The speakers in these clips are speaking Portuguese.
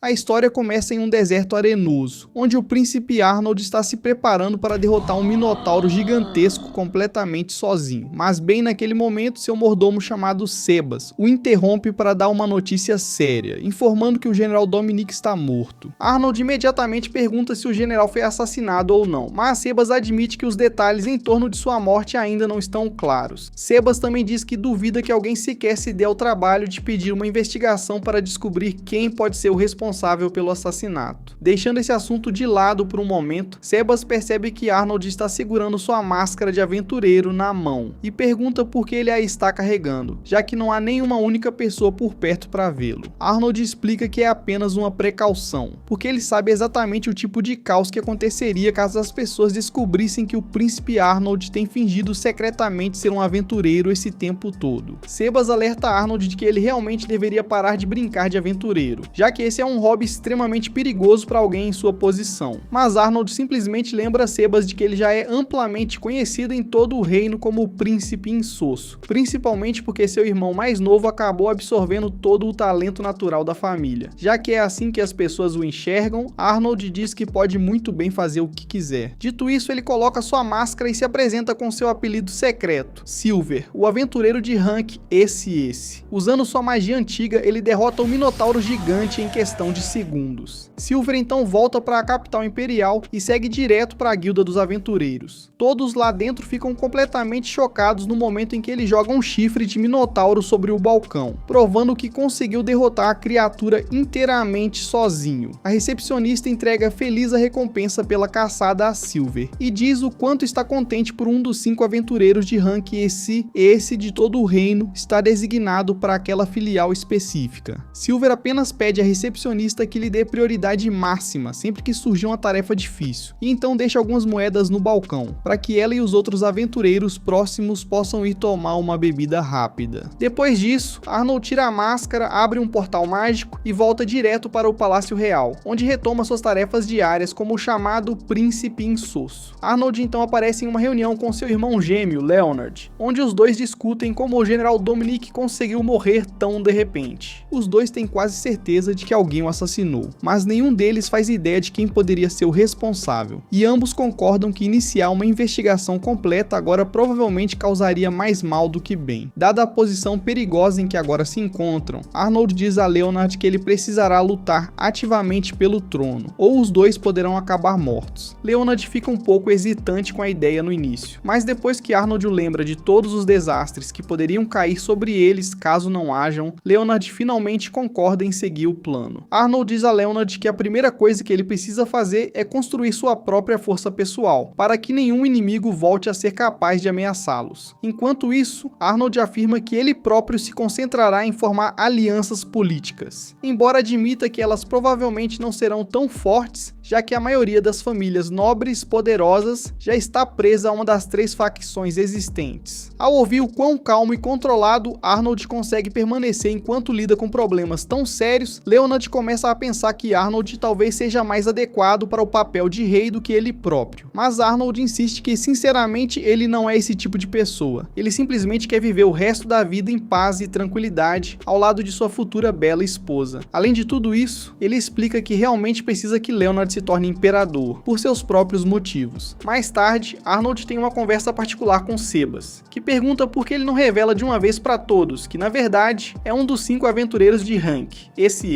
A história começa em um deserto arenoso, onde o príncipe Arnold está se preparando para derrotar um minotauro gigantesco completamente sozinho. Mas bem naquele momento, seu mordomo chamado Sebas o interrompe para dar uma notícia séria, informando que o general Dominique está morto. Arnold imediatamente pergunta se o general foi assassinado ou não, mas Sebas admite que os detalhes em torno de sua morte ainda não estão claros. Sebas também diz que duvida que alguém sequer se dê ao trabalho de pedir uma investigação para descobrir quem pode ser o responsável pelo assassinato. Deixando esse assunto de lado por um momento, Sebas percebe que Arnold está segurando sua máscara de aventureiro na mão e pergunta por que ele a está carregando, já que não há nenhuma única pessoa por perto para vê-lo. Arnold explica que é apenas uma precaução, porque ele sabe exatamente o tipo de caos que aconteceria caso as pessoas descobrissem que o príncipe Arnold tem fingido secretamente ser um aventureiro esse tempo todo. Sebas alerta Arnold de que ele realmente deveria parar de brincar de aventureiro, já que esse é um hobby extremamente perigoso para alguém em sua posição. Mas Arnold simplesmente lembra Sebas de que ele já é amplamente conhecido em todo o reino como o príncipe insosso, principalmente porque seu irmão mais novo acabou absorvendo todo o talento natural da família. Já que é assim que as pessoas o enxergam, Arnold diz que pode muito bem fazer o que quiser. Dito isso, ele coloca sua máscara e se apresenta com seu apelido secreto, Silver, o aventureiro de rank esse. Usando sua magia antiga, ele derrota o minotauro gigante em questão de segundos. Silver então volta para a capital imperial e segue direto para a guilda dos aventureiros. Todos lá dentro ficam completamente chocados no momento em que ele joga um chifre de minotauro sobre o balcão, provando que conseguiu derrotar a criatura inteiramente sozinho. A recepcionista entrega feliz a recompensa pela caçada a Silver e diz o quanto está contente por um dos 5 aventureiros de rank esse de todo o reino está designado para aquela filial específica. Silver apenas pede à recepcionista que lhe dê prioridade máxima sempre que surgir uma tarefa difícil, e então deixa algumas moedas no balcão, para que ela e os outros aventureiros próximos possam ir tomar uma bebida rápida. Depois disso, Arnold tira a máscara, abre um portal mágico e volta direto para o Palácio Real, onde retoma suas tarefas diárias como o chamado Príncipe Insosso. Arnold então aparece em uma reunião com seu irmão gêmeo, Leonard, onde os dois discutem como o general Dominique conseguiu morrer tão de repente. Os dois têm quase certeza de que alguém o assassinou, mas nenhum deles faz ideia de quem poderia ser o responsável, e ambos concordam que iniciar uma investigação completa agora provavelmente causaria mais mal do que bem. Dada a posição perigosa em que agora se encontram, Arnold diz a Leonard que ele precisará lutar ativamente pelo trono, ou os dois poderão acabar mortos. Leonard fica um pouco hesitante com a ideia no início, mas depois que Arnold o lembra de todos os desastres que poderiam cair sobre eles caso não hajam, Leonard finalmente concorda em seguir o plano. Arnold diz a Leonard que a primeira coisa que ele precisa fazer é construir sua própria força pessoal, para que nenhum inimigo volte a ser capaz de ameaçá-los. Enquanto isso, Arnold afirma que ele próprio se concentrará em formar alianças políticas, embora admita que elas provavelmente não serão tão fortes, já que a maioria das famílias nobres poderosas já está presa a uma das 3 facções existentes. Ao ouvir o quão calmo e controlado Arnold consegue permanecer enquanto lida com problemas tão sérios, Leonard começa a pensar que Arnold talvez seja mais adequado para o papel de rei do que ele próprio. Mas Arnold insiste que sinceramente ele não é esse tipo de pessoa. Ele simplesmente quer viver o resto da vida em paz e tranquilidade ao lado de sua futura bela esposa. Além de tudo isso, ele explica que realmente precisa que Leonard se torne imperador, por seus próprios motivos. Mais tarde, Arnold tem uma conversa particular com Sebas, que pergunta por que ele não revela de uma vez para todos que na verdade é um dos 5 aventureiros de rank, esse.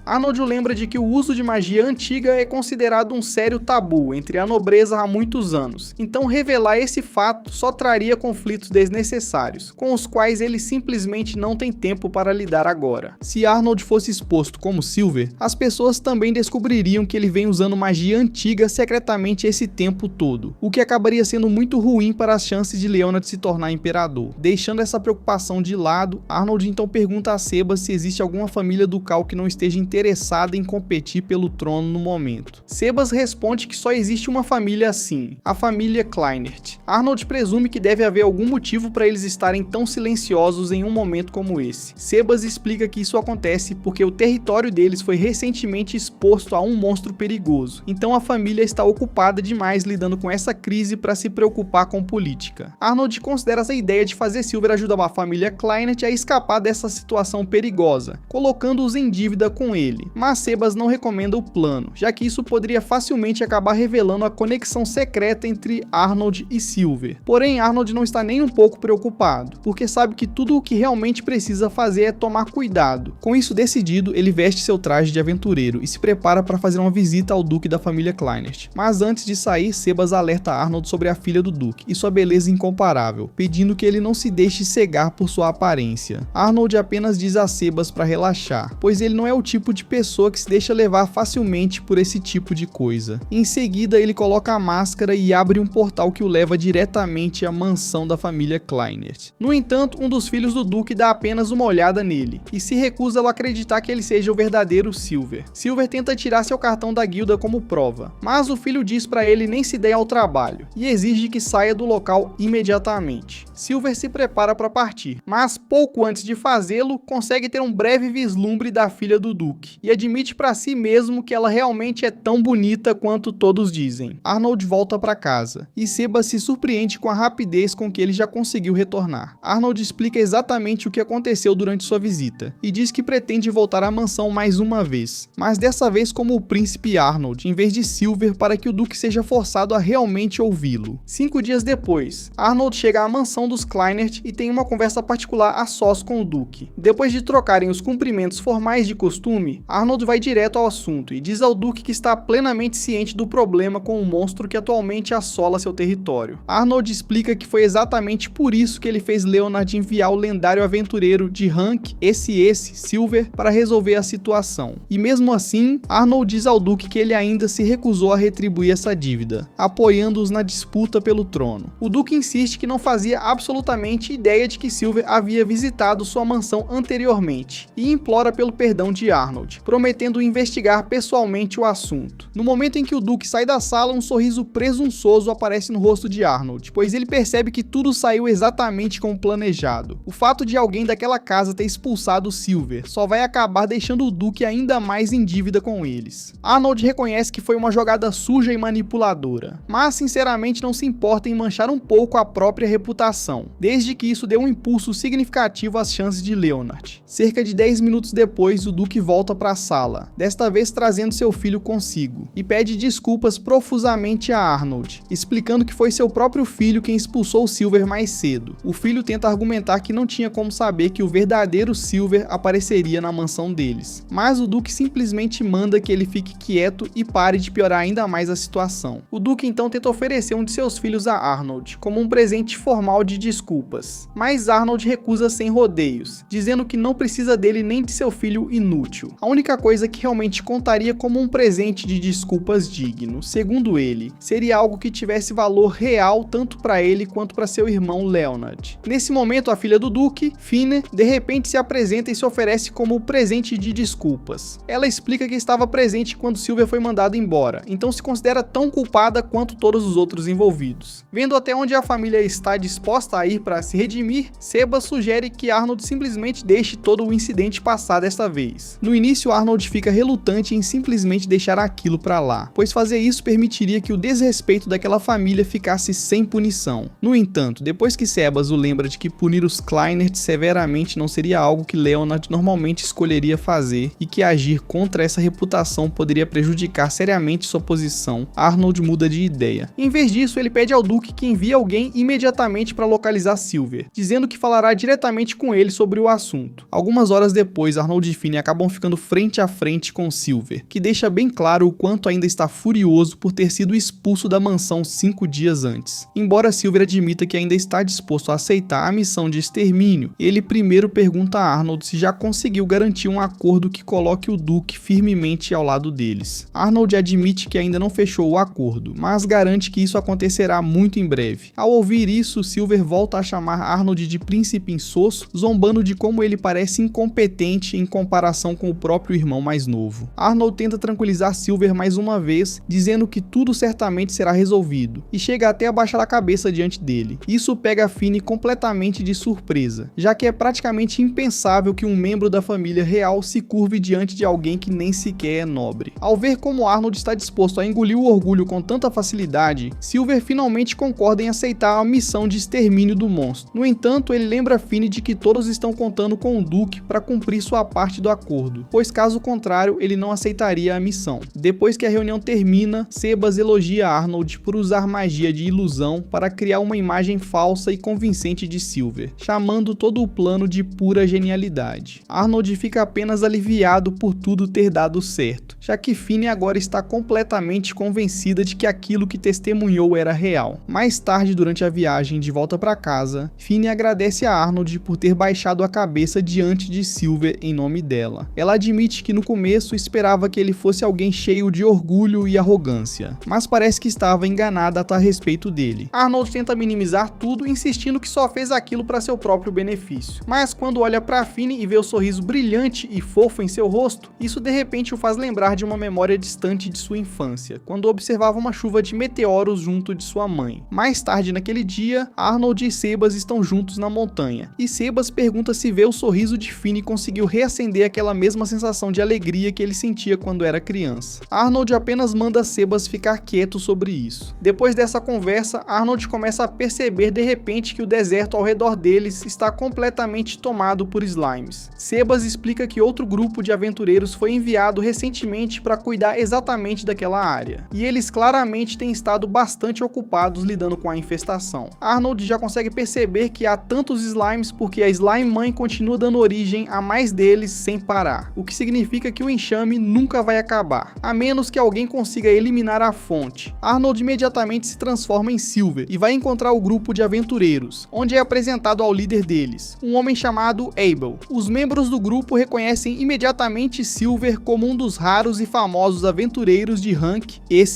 Arnold o lembra de que o uso de magia antiga é considerado um sério tabu entre a nobreza há muitos anos, então revelar esse fato só traria conflitos desnecessários, com os quais ele simplesmente não tem tempo para lidar agora. Se Arnold fosse exposto como Silver, as pessoas também descobririam que ele vem usando magia antiga secretamente esse tempo todo, o que acabaria sendo muito ruim para as chances de Leonard se tornar imperador. Deixando essa preocupação de lado, Arnold então pergunta a Sebas se existe alguma família ducal que não esteja interessada em competir pelo trono no momento. Sebas responde que só existe uma família assim, a família Kleinert. Arnold presume que deve haver algum motivo para eles estarem tão silenciosos em um momento como esse. Sebas explica que isso acontece porque o território deles foi recentemente exposto a um monstro perigoso, furioso, então a família está ocupada demais lidando com essa crise para se preocupar com política. Arnold considera essa ideia de fazer Silver ajudar a família Kleinert a escapar dessa situação perigosa, colocando-os em dívida com ele, mas Sebas não recomenda o plano, já que isso poderia facilmente acabar revelando a conexão secreta entre Arnold e Silver. Porém, Arnold não está nem um pouco preocupado, porque sabe que tudo o que realmente precisa fazer é tomar cuidado. Com isso decidido, ele veste seu traje de aventureiro e se prepara para fazer uma visita ao duque da família Kleinert. Mas antes de sair, Sebas alerta Arnold sobre a filha do duque e sua beleza incomparável, pedindo que ele não se deixe cegar por sua aparência. Arnold apenas diz a Sebas para relaxar, pois ele não é o tipo de pessoa que se deixa levar facilmente por esse tipo de coisa. Em seguida, ele coloca a máscara e abre um portal que o leva diretamente à mansão da família Kleinert. No entanto, um dos filhos do duque dá apenas uma olhada nele e se recusa a acreditar que ele seja o verdadeiro Silver. Silver tenta tirar seu cartão da guilda como prova, mas o filho diz para ele nem se der ao trabalho e exige que saia do local imediatamente. Silver se prepara para partir, mas pouco antes de fazê-lo, consegue ter um breve vislumbre da filha do duque e admite para si mesmo que ela realmente é tão bonita quanto todos dizem. Arnold volta para casa e Sebas se surpreende com a rapidez com que ele já conseguiu retornar. Arnold explica exatamente o que aconteceu durante sua visita e diz que pretende voltar à mansão mais uma vez, mas dessa vez como o príncipe Arnold, em vez de Silver, para que o duque seja forçado a realmente ouvi-lo. 5 dias depois, Arnold chega à mansão dos Kleinert e tem uma conversa particular a sós com o duque. Depois de trocarem os cumprimentos formais de costume, Arnold vai direto ao assunto e diz ao duque que está plenamente ciente do problema com o monstro que atualmente assola seu território. Arnold explica que foi exatamente por isso que ele fez Leonard enviar o lendário aventureiro de Hank, esse Silver, para resolver a situação. E mesmo assim, Arnold diz ao duque que ele ainda se recusou a retribuir essa dívida, apoiando-os na disputa pelo trono. O duque insiste que não fazia absolutamente ideia de que Silver havia visitado sua mansão anteriormente e implora pelo perdão de Arnold, prometendo investigar pessoalmente o assunto. No momento em que o duque sai da sala, um sorriso presunçoso aparece no rosto de Arnold, pois ele percebe que tudo saiu exatamente como planejado. O fato de alguém daquela casa ter expulsado Silver só vai acabar deixando o duque ainda mais em dívida com eles. Arnold reconhece que foi uma jogada suja e manipuladora, mas sinceramente não se importa em manchar um pouco a própria reputação, desde que isso dê um impulso significativo às chances de Leonard. Cerca de 10 minutos depois, o duque volta para a sala, desta vez trazendo seu filho consigo, e pede desculpas profusamente a Arnold, explicando que foi seu próprio filho quem expulsou Silver mais cedo. O filho tenta argumentar que não tinha como saber que o verdadeiro Silver apareceria na mansão deles, mas o duque simplesmente manda que ele fique quieto e pare de piorar ainda mais a situação. O duque então tenta oferecer um de seus filhos a Arnold, como um presente formal de desculpas, mas Arnold recusa sem rodeios, dizendo que não precisa dele nem de seu filho inútil. A única coisa que realmente contaria como um presente de desculpas digno, segundo ele, seria algo que tivesse valor real tanto para ele quanto para seu irmão Leonard. Nesse momento, a filha do duque, Fine, de repente se apresenta e se oferece como presente de desculpas. Ela explica que estava presente quando Silver foi mandado embora, então se considera tão culpada quanto todos os outros envolvidos. Vendo até onde a família está disposta a ir para se redimir, Sebas sugere que Arnold simplesmente deixe todo o incidente passar desta vez. No início, Arnold fica relutante em simplesmente deixar aquilo para lá, pois fazer isso permitiria que o desrespeito daquela família ficasse sem punição. No entanto, depois que Sebas o lembra de que punir os Kleinert severamente não seria algo que Leonard normalmente escolheria fazer e que agir contra essa reputação poderia prejudicar seriamente sua posição, Arnold muda de ideia. Em vez disso, ele pede ao duque que envie alguém imediatamente para localizar Silver, dizendo que falará diretamente com ele sobre o assunto. Algumas horas depois, Arnold e Fine acabam ficando frente a frente com Silver, que deixa bem claro o quanto ainda está furioso por ter sido expulso da mansão 5 dias antes. Embora Silver admita que ainda está disposto a aceitar a missão de extermínio, ele primeiro pergunta a Arnold se já conseguiu garantir um acordo que coloque o duque firmemente ao lado deles. Arnold admite que ainda não fechou o acordo, mas garante que isso acontecerá muito em breve. Ao ouvir isso, Silver volta a chamar Arnold de príncipe insosso, zombando de como ele parece incompetente em comparação com o próprio irmão mais novo. Arnold tenta tranquilizar Silver mais uma vez, dizendo que tudo certamente será resolvido, e chega até a baixar a cabeça diante dele. Isso pega Fine completamente de surpresa, já que é praticamente impensável que um membro da família real se curve diante de alguém que nem sequer é nobre. Ao ver como como Arnold está disposto a engolir o orgulho com tanta facilidade, Silver finalmente concorda em aceitar a missão de extermínio do monstro. No entanto, ele lembra Finney de que todos estão contando com o Duke para cumprir sua parte do acordo, pois caso contrário, ele não aceitaria a missão. Depois que a reunião termina, Sebas elogia Arnold por usar magia de ilusão para criar uma imagem falsa e convincente de Silver, chamando todo o plano de pura genialidade. Arnold fica apenas aliviado por tudo ter dado certo, já que Finney agora está completamente convencida de que aquilo que testemunhou era real. Mais tarde, durante a viagem de volta para casa, Finney agradece a Arnold por ter baixado a cabeça diante de Silver em nome dela. Ela admite que no começo esperava que ele fosse alguém cheio de orgulho e arrogância, mas parece que estava enganada a respeito dele. Arnold tenta minimizar tudo, insistindo que só fez aquilo para seu próprio benefício. Mas quando olha para Finney e vê o sorriso brilhante e fofo em seu rosto, isso de repente o faz lembrar de uma memória distante de sua infância, quando observava uma chuva de meteoros junto de sua mãe. Mais tarde naquele dia, Arnold e Sebas estão juntos na montanha, e Sebas pergunta se ver o sorriso de Finney conseguiu reacender aquela mesma sensação de alegria que ele sentia quando era criança. Arnold apenas manda Sebas ficar quieto sobre isso. Depois dessa conversa, Arnold começa a perceber de repente que o deserto ao redor deles está completamente tomado por slimes. Sebas explica que outro grupo de aventureiros foi enviado recentemente para cuidar exatamente daquela área, e eles claramente têm estado bastante ocupados lidando com a infestação. Arnold já consegue perceber que há tantos slimes porque a Slime Mãe continua dando origem a mais deles sem parar, o que significa que o enxame nunca vai acabar, a menos que alguém consiga eliminar a fonte. Arnold imediatamente se transforma em Silver e vai encontrar o grupo de aventureiros, onde é apresentado ao líder deles, um homem chamado Abel. Os membros do grupo reconhecem imediatamente Silver como um dos raros e famosos aventureiros de rank esse.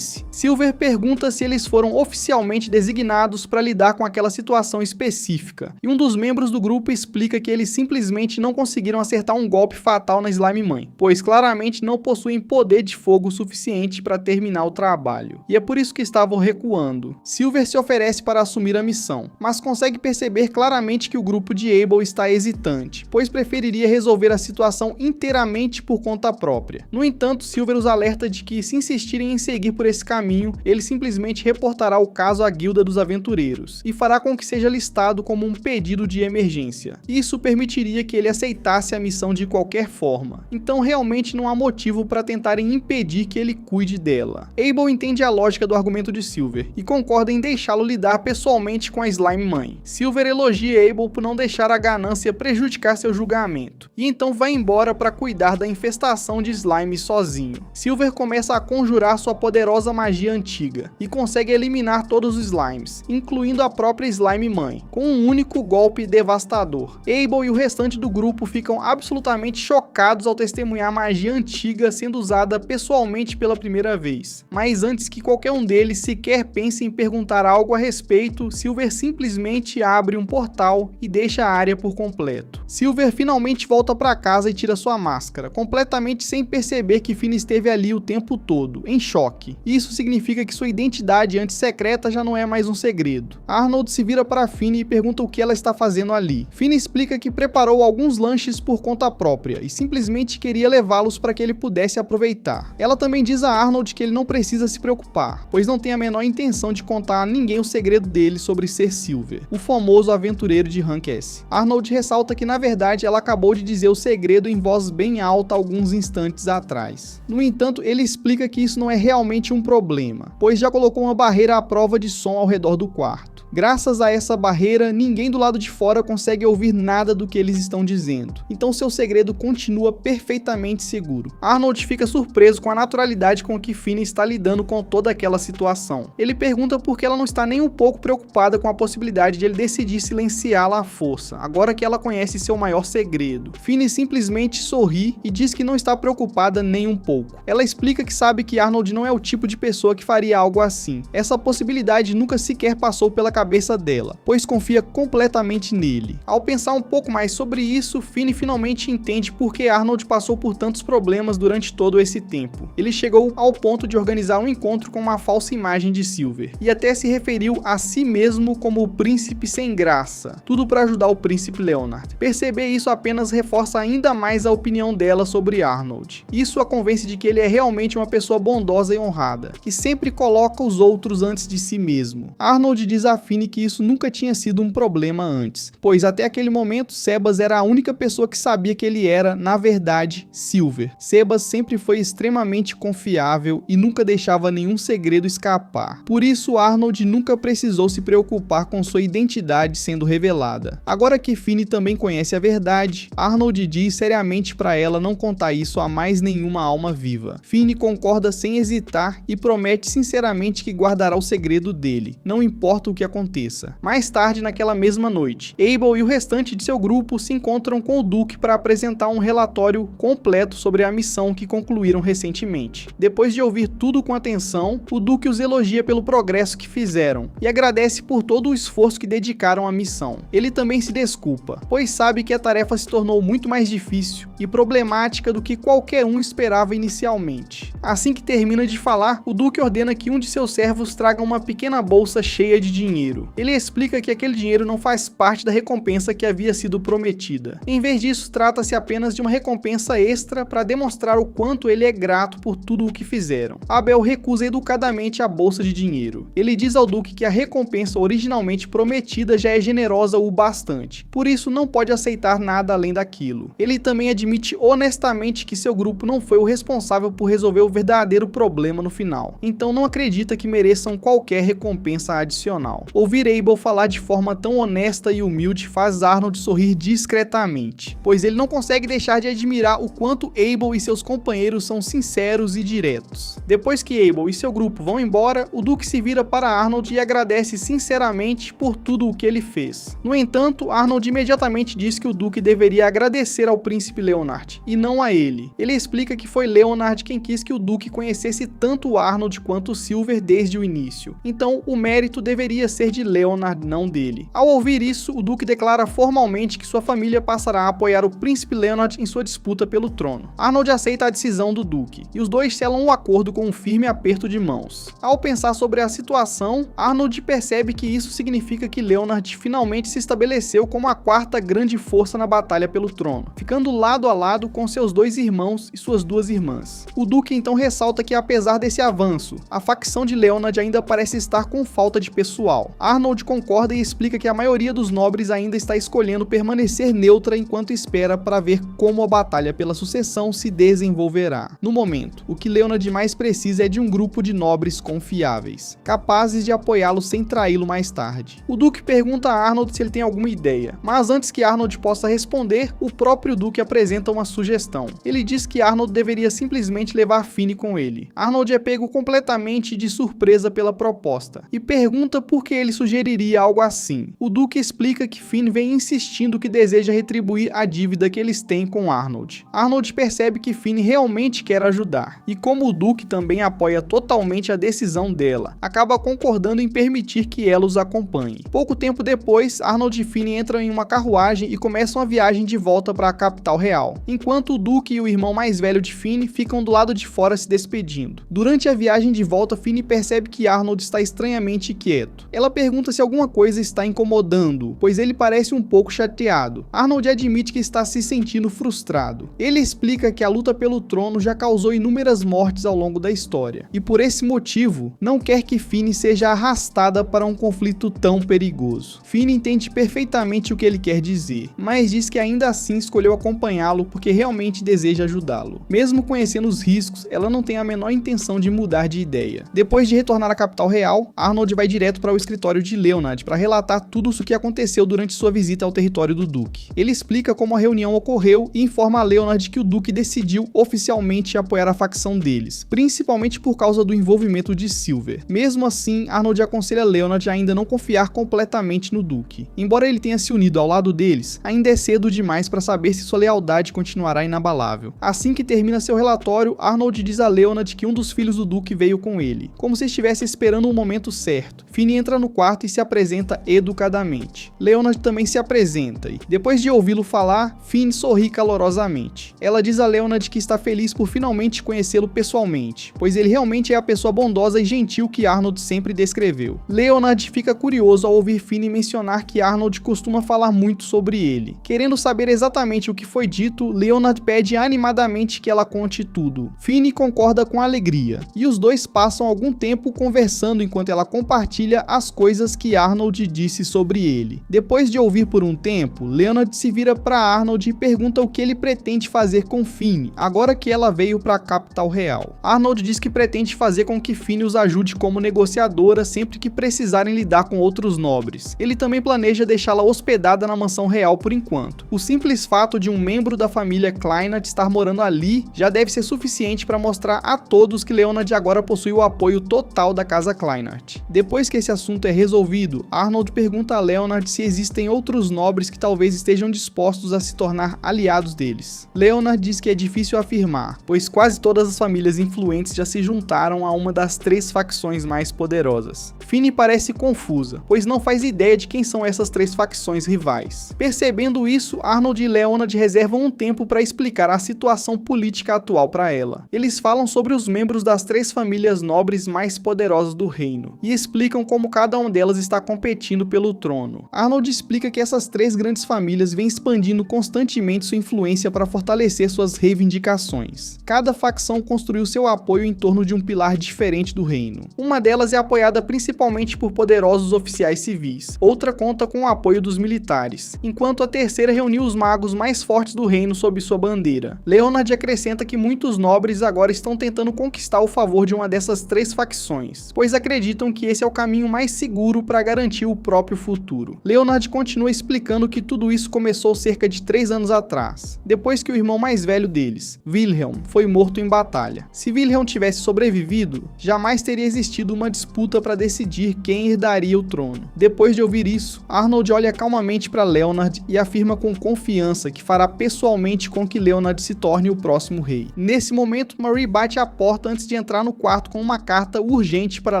Silver pergunta se eles foram oficialmente designados para lidar com aquela situação específica, e um dos membros do grupo explica que eles simplesmente não conseguiram acertar um golpe fatal na Slime Mãe, pois claramente não possuem poder de fogo suficiente para terminar o trabalho, e é por isso que estavam recuando. Silver se oferece para assumir a missão, mas consegue perceber claramente que o grupo de Abel está hesitante, pois preferiria resolver a situação inteiramente por conta própria. No entanto, Silver os alerta de que se insistirem em seguir por esse caminho, ele simplesmente reportará o caso à Guilda dos Aventureiros, e fará com que seja listado como um pedido de emergência. Isso permitiria que ele aceitasse a missão de qualquer forma, então realmente não há motivo para tentarem impedir que ele cuide dela. Abel entende a lógica do argumento de Silver, e concorda em deixá-lo lidar pessoalmente com a Slime Mãe. Silver elogia Abel por não deixar a ganância prejudicar seu julgamento, e então vai embora para cuidar da infestação de slime sozinho. Silver começa a conjurar sua poderosa magia antiga, e consegue eliminar todos os slimes, incluindo a própria Slime Mãe, com um único golpe devastador. Abel e o restante do grupo ficam absolutamente chocados ao testemunhar a magia antiga sendo usada pessoalmente pela primeira vez. Mas antes que qualquer um deles sequer pense em perguntar algo a respeito, Silver simplesmente abre um portal e deixa a área por completo. Silver finalmente volta para casa e tira sua máscara, completamente sem perceber que Finney esteve ali o tempo todo, em choque. Isso significa que sua identidade antes secreta já não é mais um segredo. Arnold se vira para Finney e pergunta o que ela está fazendo ali. Finney explica que preparou alguns lanches por conta própria e simplesmente queria levá-los para que ele pudesse aproveitar. Ela também diz a Arnold que ele não precisa se preocupar, pois não tem a menor intenção de contar a ninguém o segredo dele sobre ser Silver, o famoso aventureiro de Rank S. Arnold ressalta que na verdade ela acabou de dizer o segredo em voz bem alta alguns instantes atrás. No entanto, ele explica que isso não é realmente um problema, pois já colocou uma barreira à prova de som ao redor do quarto. Graças a essa barreira, ninguém do lado de fora consegue ouvir nada do que eles estão dizendo, então seu segredo continua perfeitamente seguro. Arnold fica surpreso com a naturalidade com que Finney está lidando com toda aquela situação. Ele pergunta por que ela não está nem um pouco preocupada com a possibilidade de ele decidir silenciá-la à força, agora que ela conhece seu maior segredo. Finney simplesmente sorri e diz que não está preocupada nem um pouco. Ela explica que sabe que Arnold não é o tipo de pessoa que faria algo assim. Essa possibilidade nunca sequer passou pela cabeça dela, pois confia completamente nele. Ao pensar um pouco mais sobre isso, Finney finalmente entende por que Arnold passou por tantos problemas durante todo esse tempo. Ele chegou ao ponto de organizar um encontro com uma falsa imagem de Silver, e até se referiu a si mesmo como o príncipe sem graça, tudo para ajudar o príncipe Leonard. Perceber isso apenas reforça ainda mais a opinião dela sobre Arnold. Isso a convence de que ele é realmente uma pessoa bondosa e honrada, que sempre coloca os outros antes de si mesmo. Arnold diz a Finney que isso nunca tinha sido um problema antes, pois até aquele momento Sebas era a única pessoa que sabia que ele era, na verdade, Silver. Sebas sempre foi extremamente confiável e nunca deixava nenhum segredo escapar. Por isso Arnold nunca precisou se preocupar com sua identidade sendo revelada. Agora que Finney também conhece a verdade, Arnold diz seriamente para ela não contar isso a mais nenhuma alma viva. Finney concorda sem hesitar e promete sinceramente que guardará o segredo dele, não importa o que aconteça. Mais tarde, naquela mesma noite, Abel e o restante de seu grupo se encontram com o Duke para apresentar um relatório completo sobre a missão que concluíram recentemente. Depois de ouvir tudo com atenção, o Duke os elogia pelo progresso que fizeram e agradece por todo o esforço que dedicaram à missão. Ele também se desculpa, pois sabe que a tarefa se tornou muito mais difícil e problemática do que qualquer um esperava inicialmente. Assim que termina de falar, o Duke ordena que um de seus servos traga uma pequena bolsa cheia de dinheiro. Ele explica que aquele dinheiro não faz parte da recompensa que havia sido prometida. Em vez disso, trata-se apenas de uma recompensa extra para demonstrar o quanto ele é grato por tudo o que fizeram. Abel recusa educadamente a bolsa de dinheiro. Ele diz ao Duque que a recompensa originalmente prometida já é generosa o bastante, por isso não pode aceitar nada além daquilo. Ele também admite honestamente que seu grupo não foi o responsável por resolver o verdadeiro problema no final, então não acredita que mereçam qualquer recompensa adicional. Ouvir Abel falar de forma tão honesta e humilde faz Arnold sorrir discretamente, pois ele não consegue deixar de admirar o quanto Abel e seus companheiros são sinceros e diretos. Depois que Abel e seu grupo vão embora, o Duque se vira para Arnold e agradece sinceramente por tudo o que ele fez. No entanto, Arnold imediatamente diz que o Duque deveria agradecer ao príncipe Leonard, e não a ele. Ele explica que foi Leonard quem quis que o Duque conhecesse tanto Arnold quanto Silver desde o início, então o mérito deveria ser de Leonard, não dele. Ao ouvir isso, o Duque declara formalmente que sua família passará a apoiar o príncipe Leonard em sua disputa pelo trono. Arnold aceita a decisão do Duque, e os dois selam um acordo com um firme aperto de mãos. Ao pensar sobre a situação, Arnold percebe que isso significa que Leonard finalmente se estabeleceu como a quarta grande força na batalha pelo trono, ficando lado a lado com seus dois irmãos e suas duas irmãs. O Duque então ressalta que apesar desse avanço, a facção de Leonard ainda parece estar com falta de pessoal. Arnold concorda e explica que a maioria dos nobres ainda está escolhendo permanecer neutra enquanto espera para ver como a batalha pela sucessão se desenvolverá. No momento, o que Leonard mais precisa é de um grupo de nobres confiáveis, capazes de apoiá-lo sem traí-lo mais tarde. O Duque pergunta a Arnold se ele tem alguma ideia, mas antes que Arnold possa responder, o próprio Duque apresenta uma sugestão. Ele diz que Arnold deveria simplesmente levar Finney com ele. Arnold é pego completamente de surpresa pela proposta e pergunta por que ele sugeriria algo assim. O Duque explica que Finney vem insistindo que deseja retribuir a dívida que eles têm com Arnold. Arnold percebe que Finney realmente quer ajudar, e como o Duque também apoia totalmente a decisão dela, acaba concordando em permitir que ela os acompanhe. Pouco tempo depois, Arnold e Finney entram em uma carruagem e começam a viagem de volta para a capital real, enquanto o Duque e o irmão mais velho de Finney ficam do lado de fora se despedindo. Durante a viagem de volta, Finney percebe que Arnold está estranhamente quieto. Ela pergunta se alguma coisa está incomodando, pois ele parece um pouco chateado. Arnold admite que está se sentindo frustrado. Ele explica que a luta pelo trono já causou inúmeras mortes ao longo da história, e por esse motivo, não quer que Finney seja arrastada para um conflito tão perigoso. Finney entende perfeitamente o que ele quer dizer, mas diz que ainda assim escolheu acompanhá-lo porque realmente deseja ajudá-lo. Mesmo conhecendo os riscos, ela não tem a menor intenção de mudar de ideia. Depois de retornar à capital real, Arnold vai direto para o escritório de Leonard para relatar tudo o que aconteceu durante sua visita ao território do Duque. Ele explica como a reunião ocorreu e informa a Leonard que o Duque decidiu oficialmente apoiar a facção deles, principalmente por causa do envolvimento de Silver. Mesmo assim, Arnold aconselha Leonard a ainda não confiar completamente no Duque. Embora ele tenha se unido ao lado deles, ainda é cedo demais para saber se sua lealdade continuará inabalável. Assim que termina seu relatório, Arnold diz a Leonard que um dos filhos do Duque veio com ele, como se estivesse esperando o momento certo. Finney entra no quarto e se apresenta educadamente. Leonard também se apresenta e, depois de ouvi-lo falar, Finn sorri calorosamente. Ela diz a Leonard que está feliz por finalmente conhecê-lo pessoalmente, pois ele realmente é a pessoa bondosa e gentil que Arnold sempre descreveu. Leonard fica curioso ao ouvir Finn mencionar que Arnold costuma falar muito sobre ele. Querendo saber exatamente o que foi dito, Leonard pede animadamente que ela conte tudo. Finn concorda com alegria, e os dois passam algum tempo conversando enquanto ela compartilha as coisas que Arnold disse sobre ele. Depois de ouvir por um tempo, Leonard se vira para Arnold e pergunta o que ele pretende fazer com Finn, agora que ela veio para a capital real. Arnold diz que pretende fazer com que Finn os ajude como negociadora sempre que precisarem lidar com outros nobres. Ele também planeja deixá-la hospedada na mansão real por enquanto. O simples fato de um membro da família Kleinert estar morando ali já deve ser suficiente para mostrar a todos que Leonard agora possui o apoio total da casa Kleinert. Depois que esse assunto é resolvido, Arnold pergunta a Leonard se existem outros nobres que talvez estejam dispostos a se tornar aliados deles. Leonard diz que é difícil afirmar, pois quase todas as famílias influentes já se juntaram a uma das 3 facções mais poderosas. Finn parece confusa, pois não faz ideia de quem são essas 3 facções rivais. Percebendo isso, Arnold e Leonard reservam um tempo para explicar a situação política atual para ela. Eles falam sobre os membros das 3 famílias nobres mais poderosas do reino, e explicam como cada uma delas está competindo pelo trono. Arnold explica que essas 3 grandes famílias vêm expandindo constantemente sua influência para fortalecer suas reivindicações. Cada facção construiu seu apoio em torno de um pilar diferente do reino. Uma delas é apoiada principalmente por poderosos oficiais civis, outra conta com o apoio dos militares, enquanto a terceira reuniu os magos mais fortes do reino sob sua bandeira. Leonard acrescenta que muitos nobres agora estão tentando conquistar o favor de uma dessas 3 facções, pois acreditam que esse é o caminho mais seguro para garantir o próprio futuro. Leonard continua explicando que tudo isso começou cerca de 3 anos atrás, depois que o irmão mais velho deles, Wilhelm, foi morto em batalha. Se Wilhelm tivesse sobrevivido, jamais teria existido uma disputa para decidir quem herdaria o trono. Depois de ouvir isso, Arnold olha calmamente para Leonard e afirma com confiança que fará pessoalmente com que Leonard se torne o próximo rei. Nesse momento, Marie bate à porta antes de entrar no quarto com uma carta urgente para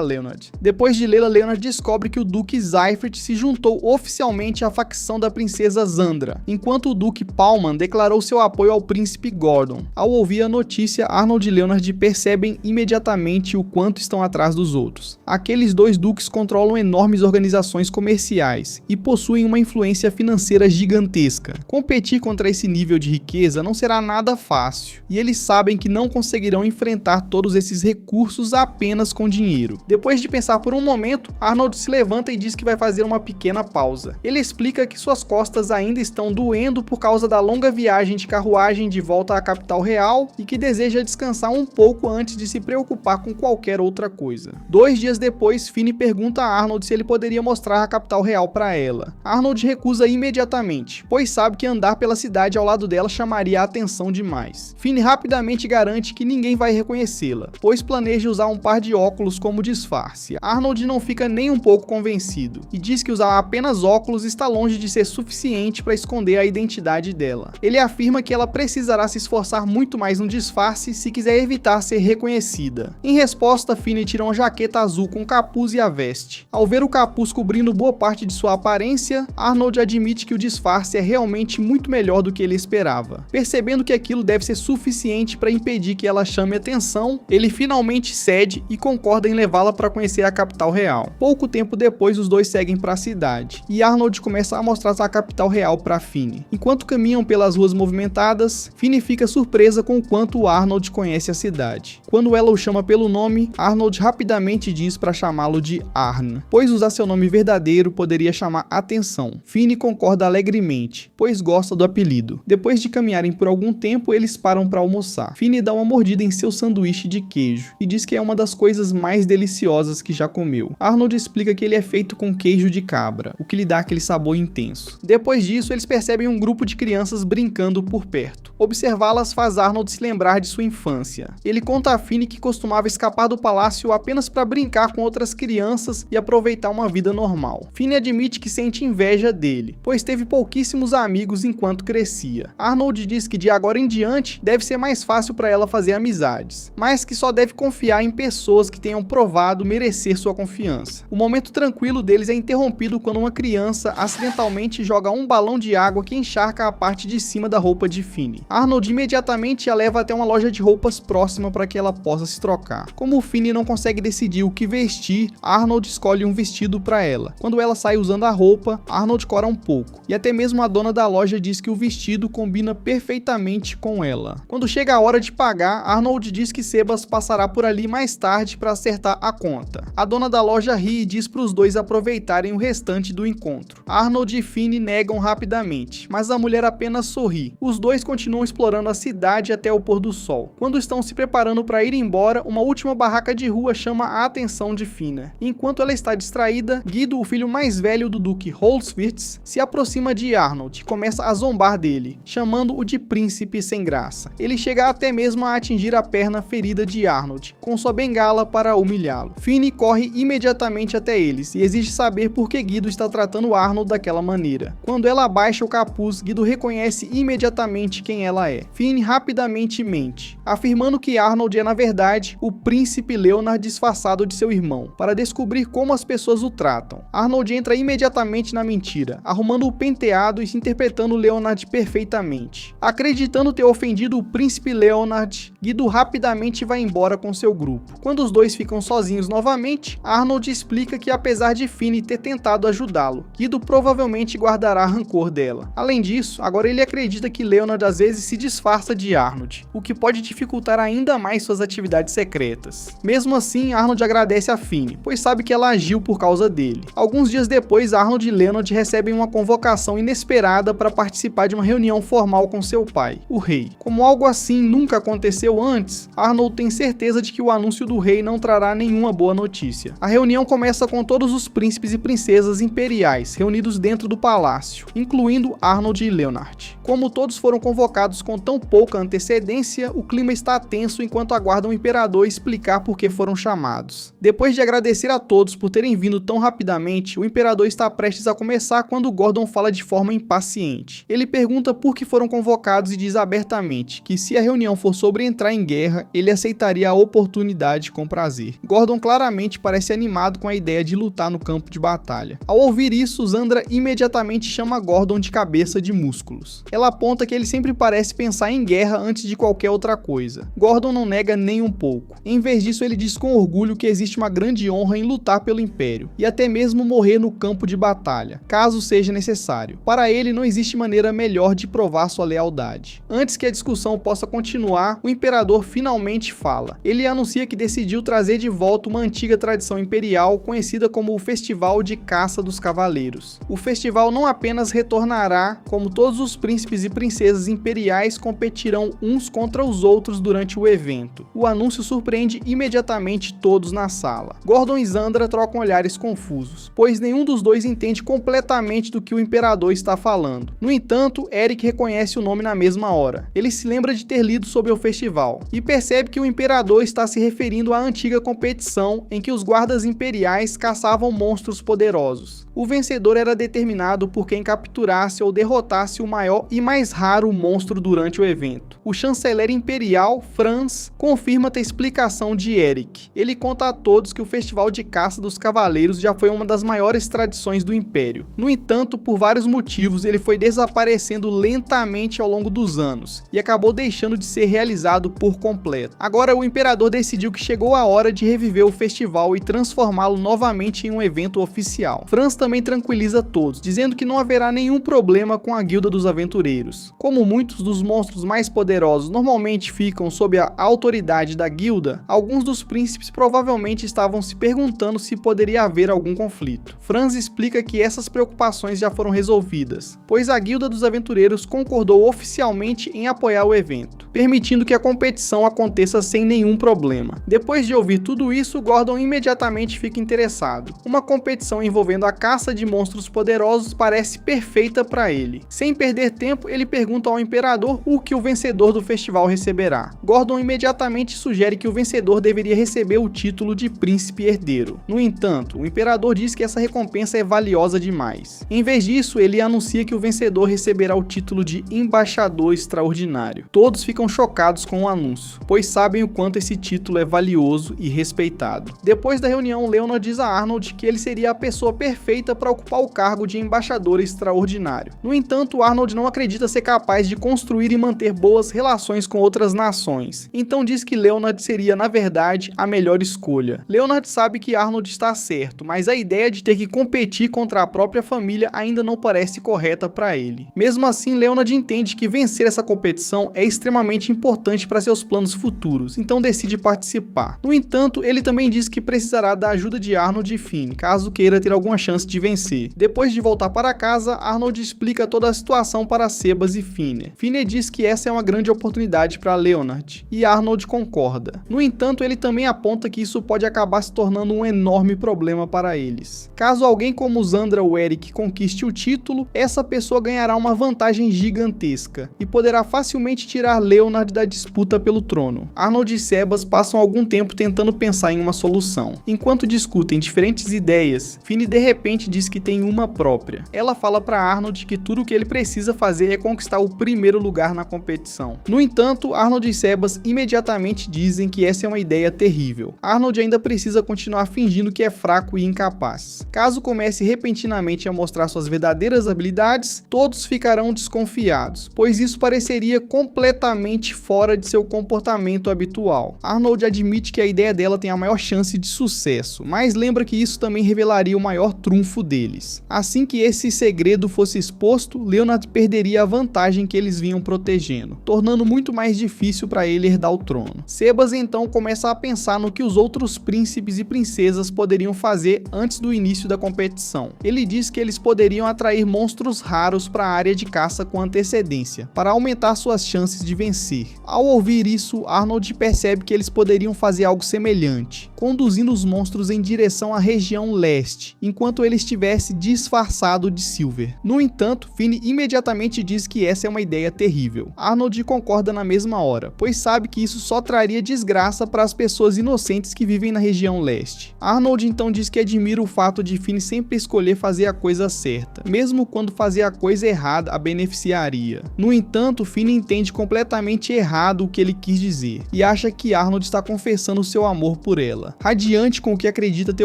Leonard. Depois de lê-la, Leonard descobre que o Duque Seifert se juntou oficialmente à facção da princesa Zandra, enquanto o Duque Paulman declarou seu apoio ao príncipe Gordon. Ao ouvir a notícia, Arnold e Leonard percebem imediatamente o quanto estão atrás dos outros. Aqueles 2 duques controlam enormes organizações comerciais e possuem uma influência financeira gigantesca. Competir contra esse nível de riqueza não será nada fácil, e eles sabem que não conseguirão enfrentar todos esses recursos apenas com dinheiro. Depois de pensar por um momento, Arnold se levanta e diz que vai fazer uma pequena pausa. Ele explica que suas costas ainda estão doendo por causa da longa viagem de carruagem de volta à capital real e que deseja descansar um pouco antes de se preocupar com qualquer outra coisa. 2 dias depois, Finn pergunta a Arnold se ele poderia mostrar a capital real para ela. Arnold recusa imediatamente, pois sabe que andar pela cidade ao lado dela chamaria a atenção demais. Finn rapidamente garante que ninguém vai reconhecê-la, pois planeja usar um par de óculos como disfarce. Arnold não fica nem um pouco convencido, e diz que usar apenas óculos está longe de ser suficiente para esconder a identidade dela. Ele afirma que ela precisará se esforçar muito mais no disfarce se quiser evitar ser reconhecida. Em resposta, Finn tira uma jaqueta azul com capuz e a veste. Ao ver o capuz cobrindo boa parte de sua aparência, Arnold admite que o disfarce é realmente muito melhor do que ele esperava. Percebendo que aquilo deve ser suficiente para impedir que ela chame atenção, ele finalmente cede e concorda em levá-la para conhecer a capital real. Pouco tempo depois, os dois seguem para a cidade, e Arnold começa a mostrar a capital real para Finn. Enquanto caminham pelas ruas movimentadas, Finn fica surpresa com o quanto Arnold conhece a cidade. Quando ela o chama pelo nome, Arnold rapidamente diz para chamá-lo de Arn, pois usar seu nome verdadeiro poderia chamar atenção. Finn concorda alegremente, pois gosta do apelido. Depois de caminharem por algum tempo, eles param para almoçar. Finn dá uma mordida em seu sanduíche de queijo e diz que é uma das coisas mais deliciosas que já comeu. Arnold explica que ele é feito com queijo de cabra, o que lhe dá aquele sabor intenso. Depois disso, eles percebem um grupo de crianças brincando por perto. Observá-las faz Arnold se lembrar de sua infância. Ele conta a Finn que costumava escapar do palácio apenas para brincar com outras crianças e aproveitar uma vida normal. Finn admite que sente inveja dele, pois teve pouquíssimos amigos enquanto crescia. Arnold diz que de agora em diante deve ser mais fácil para ela fazer amizades, mas que só deve confiar em pessoas que tenham provado merecer sua confiança. O momento tranquilo deles é interrompido quando uma criança acidentalmente joga um balão de água que encharca a parte de cima da roupa de Finney. Arnold imediatamente a leva até uma loja de roupas próxima para que ela possa se trocar. Como Finney não consegue decidir o que vestir, Arnold escolhe um vestido para ela. Quando ela sai usando a roupa, Arnold cora um pouco, e até mesmo a dona da loja diz que o vestido combina perfeitamente com ela. Quando chega a hora de pagar, Arnold diz que Sebas passará por ali mais tarde para acertar a conta. A dona da loja ri e diz para os dois aproveitarem o restante do encontro. Arnold e Finney negam rapidamente, mas a mulher apenas sorri. Os dois continuam explorando a cidade até o pôr do sol. Quando estão se preparando para ir embora, uma última barraca de rua chama a atenção de Finney. Enquanto ela está distraída, Guido, o filho mais velho do Duque Holswirth, se aproxima de Arnold e começa a zombar dele, chamando-o de príncipe sem graça. Ele chega até mesmo a atingir a perna ferida de Arnold, com sua bengala para humilhá-lo. Finney corre imediatamente até eles e exige saber por que Guido está tratando Arnold daquela maneira. Quando ela abaixa o capuz, Guido reconhece imediatamente quem ela é. Finney rapidamente mente, afirmando que Arnold é na verdade o príncipe Leonard disfarçado de seu irmão, para descobrir como as pessoas o tratam. Arnold entra imediatamente na mentira, arrumando o penteado e se interpretando Leonard perfeitamente. Acreditando ter ofendido o príncipe Leonard, Guido rapidamente vai embora com seu grupo. Quando os dois ficam sozinhos novamente, Arnold explica que apesar de Finney ter tentado ajudá-lo, Guido provavelmente guardará rancor dela. Além disso, agora ele acredita que Leonard às vezes se disfarça de Arnold, o que pode dificultar ainda mais suas atividades secretas. Mesmo assim, Arnold agradece a Finney, pois sabe que ela agiu por causa dele. Alguns dias depois, Arnold e Leonard recebem uma convocação inesperada para participar de uma reunião formal com seu pai, o rei. Como algo assim nunca aconteceu antes, Arnold tem certeza de que o anúncio do rei não trará nenhuma boa notícia. A reunião começa com todos os príncipes e princesas imperiais reunidos dentro do palácio, incluindo Arnold e Leonard. Como todos foram convocados com tão pouca antecedência, o clima está tenso enquanto aguardam o imperador explicar por que foram chamados. Depois de agradecer a todos por terem vindo tão rapidamente, o imperador está prestes a começar quando Gordon fala de forma impaciente. Ele pergunta por que foram convocados e diz abertamente que se a reunião for sobre entrar em guerra, ele aceitaria a oportunidade com prazer. Gordon claramente parece animado com a ideia de lutar no campo de batalha. Ao ouvir isso, Zandra imediatamente chama Gordon de cabeça de músculos. Ela aponta que ele sempre parece pensar em guerra antes de qualquer outra coisa. Gordon não nega nem um pouco. Em vez disso, ele diz com orgulho que existe uma grande honra em lutar pelo Império, e até mesmo morrer no campo de batalha, caso seja necessário. Para ele, não existe maneira melhor de provar sua lealdade. Antes que a discussão possa continuar, o imperador finalmente fala. Ele anuncia que decidiu trazer de volta uma antiga tradição imperial conhecida como o Festival de Caça dos Cavaleiros. O festival não apenas retornará, como todos os príncipes e princesas imperiais competirão uns contra os outros durante o evento. O anúncio surpreende imediatamente todos na sala. Gordon e Zandra trocam olhares confusos, pois nenhum dos dois entende completamente do que o imperador está falando. No entanto, Eric reconhece o nome na mesma hora. Ele se lembra de ter lido sobre o festival e percebe que o imperador está se referindo à antiga competição em que os guardas imperiais caçavam monstros poderosos. O vencedor era determinado por quem capturasse ou derrotasse o maior e mais raro monstro durante o evento. O chanceler imperial, Franz, confirma a explicação de Eric. Ele conta a todos que o Festival de Caça dos Cavaleiros já foi uma das maiores tradições do Império. No entanto, por vários motivos, ele foi desaparecendo lentamente ao longo dos anos e acabou deixando de ser realizado por completo. Agora, o imperador decidiu que chegou a hora de reviver o festival e transformá-lo novamente em um evento oficial. Franz também tranquiliza todos, dizendo que não haverá nenhum problema com a Guilda dos Aventureiros. Como muitos dos monstros mais poderosos normalmente ficam sob a autoridade da guilda, alguns dos príncipes provavelmente estavam se perguntando se poderia haver algum conflito. Franz explica que essas preocupações já foram resolvidas, pois a Guilda dos Aventureiros concordou oficialmente em apoiar o evento, permitindo que a competição aconteça sem nenhum problema. Depois de ouvir tudo isso, Gordon imediatamente fica interessado. Uma competição envolvendo a caça de monstros poderosos parece perfeita para ele. Sem perder tempo, ele pergunta ao imperador o que o vencedor do festival receberá. Gordon imediatamente sugere que o vencedor deveria receber o título de príncipe herdeiro. No entanto, o imperador diz que essa recompensa é valiosa demais. Em vez disso, ele anuncia que o vencedor receberá o título de embaixador extraordinário. Todos ficam chocados com o anúncio, pois sabem o quanto esse título é valioso e respeitado. Depois da reunião, Leonard Leonard diz a Arnold que ele seria a pessoa perfeita para ocupar o cargo de embaixador extraordinário. No entanto, Arnold não acredita ser capaz de construir e manter boas relações com outras nações, então diz que Leonard seria, na verdade, a melhor escolha. Leonard sabe que Arnold está certo, mas a ideia de ter que competir contra a própria família ainda não parece correta para ele. Mesmo assim, Leonard entende que vencer essa competição é extremamente importante para seus planos futuros, então decide participar. No entanto, ele também diz que precisará da ajuda de Arnold e Finn, caso queira ter alguma chance de vencer. Depois de voltar para casa, Arnold explica toda a situação para Sebas e Finn. Finn diz que essa é uma grande oportunidade para Leonard, e Arnold concorda. No entanto, ele também aponta que isso pode acabar se tornando um enorme problema para eles. Caso alguém como Zandra ou Eric conquiste o título, essa pessoa ganhará uma vantagem gigantesca e poderá facilmente tirar Leonard da disputa pelo trono. Arnold e Sebas passam algum tempo tentando pensar em uma solução. Enquanto discutem diferentes ideias, Finn de repente diz que tem uma própria. Ela fala para Arnold que tudo o que ele precisa fazer é conquistar o primeiro lugar na competição. No entanto, Arnold e Sebas imediatamente dizem que essa é uma ideia terrível. Arnold ainda precisa continuar fingindo que é fraco e incapaz. Caso comece repentinamente a mostrar suas verdadeiras habilidades, todos ficarão desconfiados, pois isso pareceria completamente fora de seu comportamento habitual. Arnold admite que a ideia dela tem a maior chance de sucesso, mas lembra que isso também revelaria o maior trunfo deles. Assim que esse segredo fosse exposto, Leonard perderia a vantagem que eles vinham protegendo, tornando muito mais difícil para ele herdar o trono. Sebas então começa a pensar no que os outros príncipes e princesas poderiam fazer antes do início da competição. Ele diz que eles poderiam atrair monstros raros para a área de caça com antecedência, para aumentar suas chances de vencer. Ao ouvir isso, Arnold percebe que eles poderiam fazer algo semelhante, conduzindo os monstros em direção à região leste, enquanto ele estivesse disfarçado de Silver. No entanto, Finn imediatamente diz que essa é uma ideia terrível. Arnold concorda na mesma hora, pois sabe que isso só traria desgraça para as pessoas inocentes que vivem na região leste. Arnold então diz que admira o fato de Finn sempre escolher fazer a coisa certa, mesmo quando fazer a coisa errada a beneficiaria. No entanto, Finn entende completamente errado o que ele quis dizer, e acha que Arnold está confessando seu amor por ela. Radiante com o que acredita ter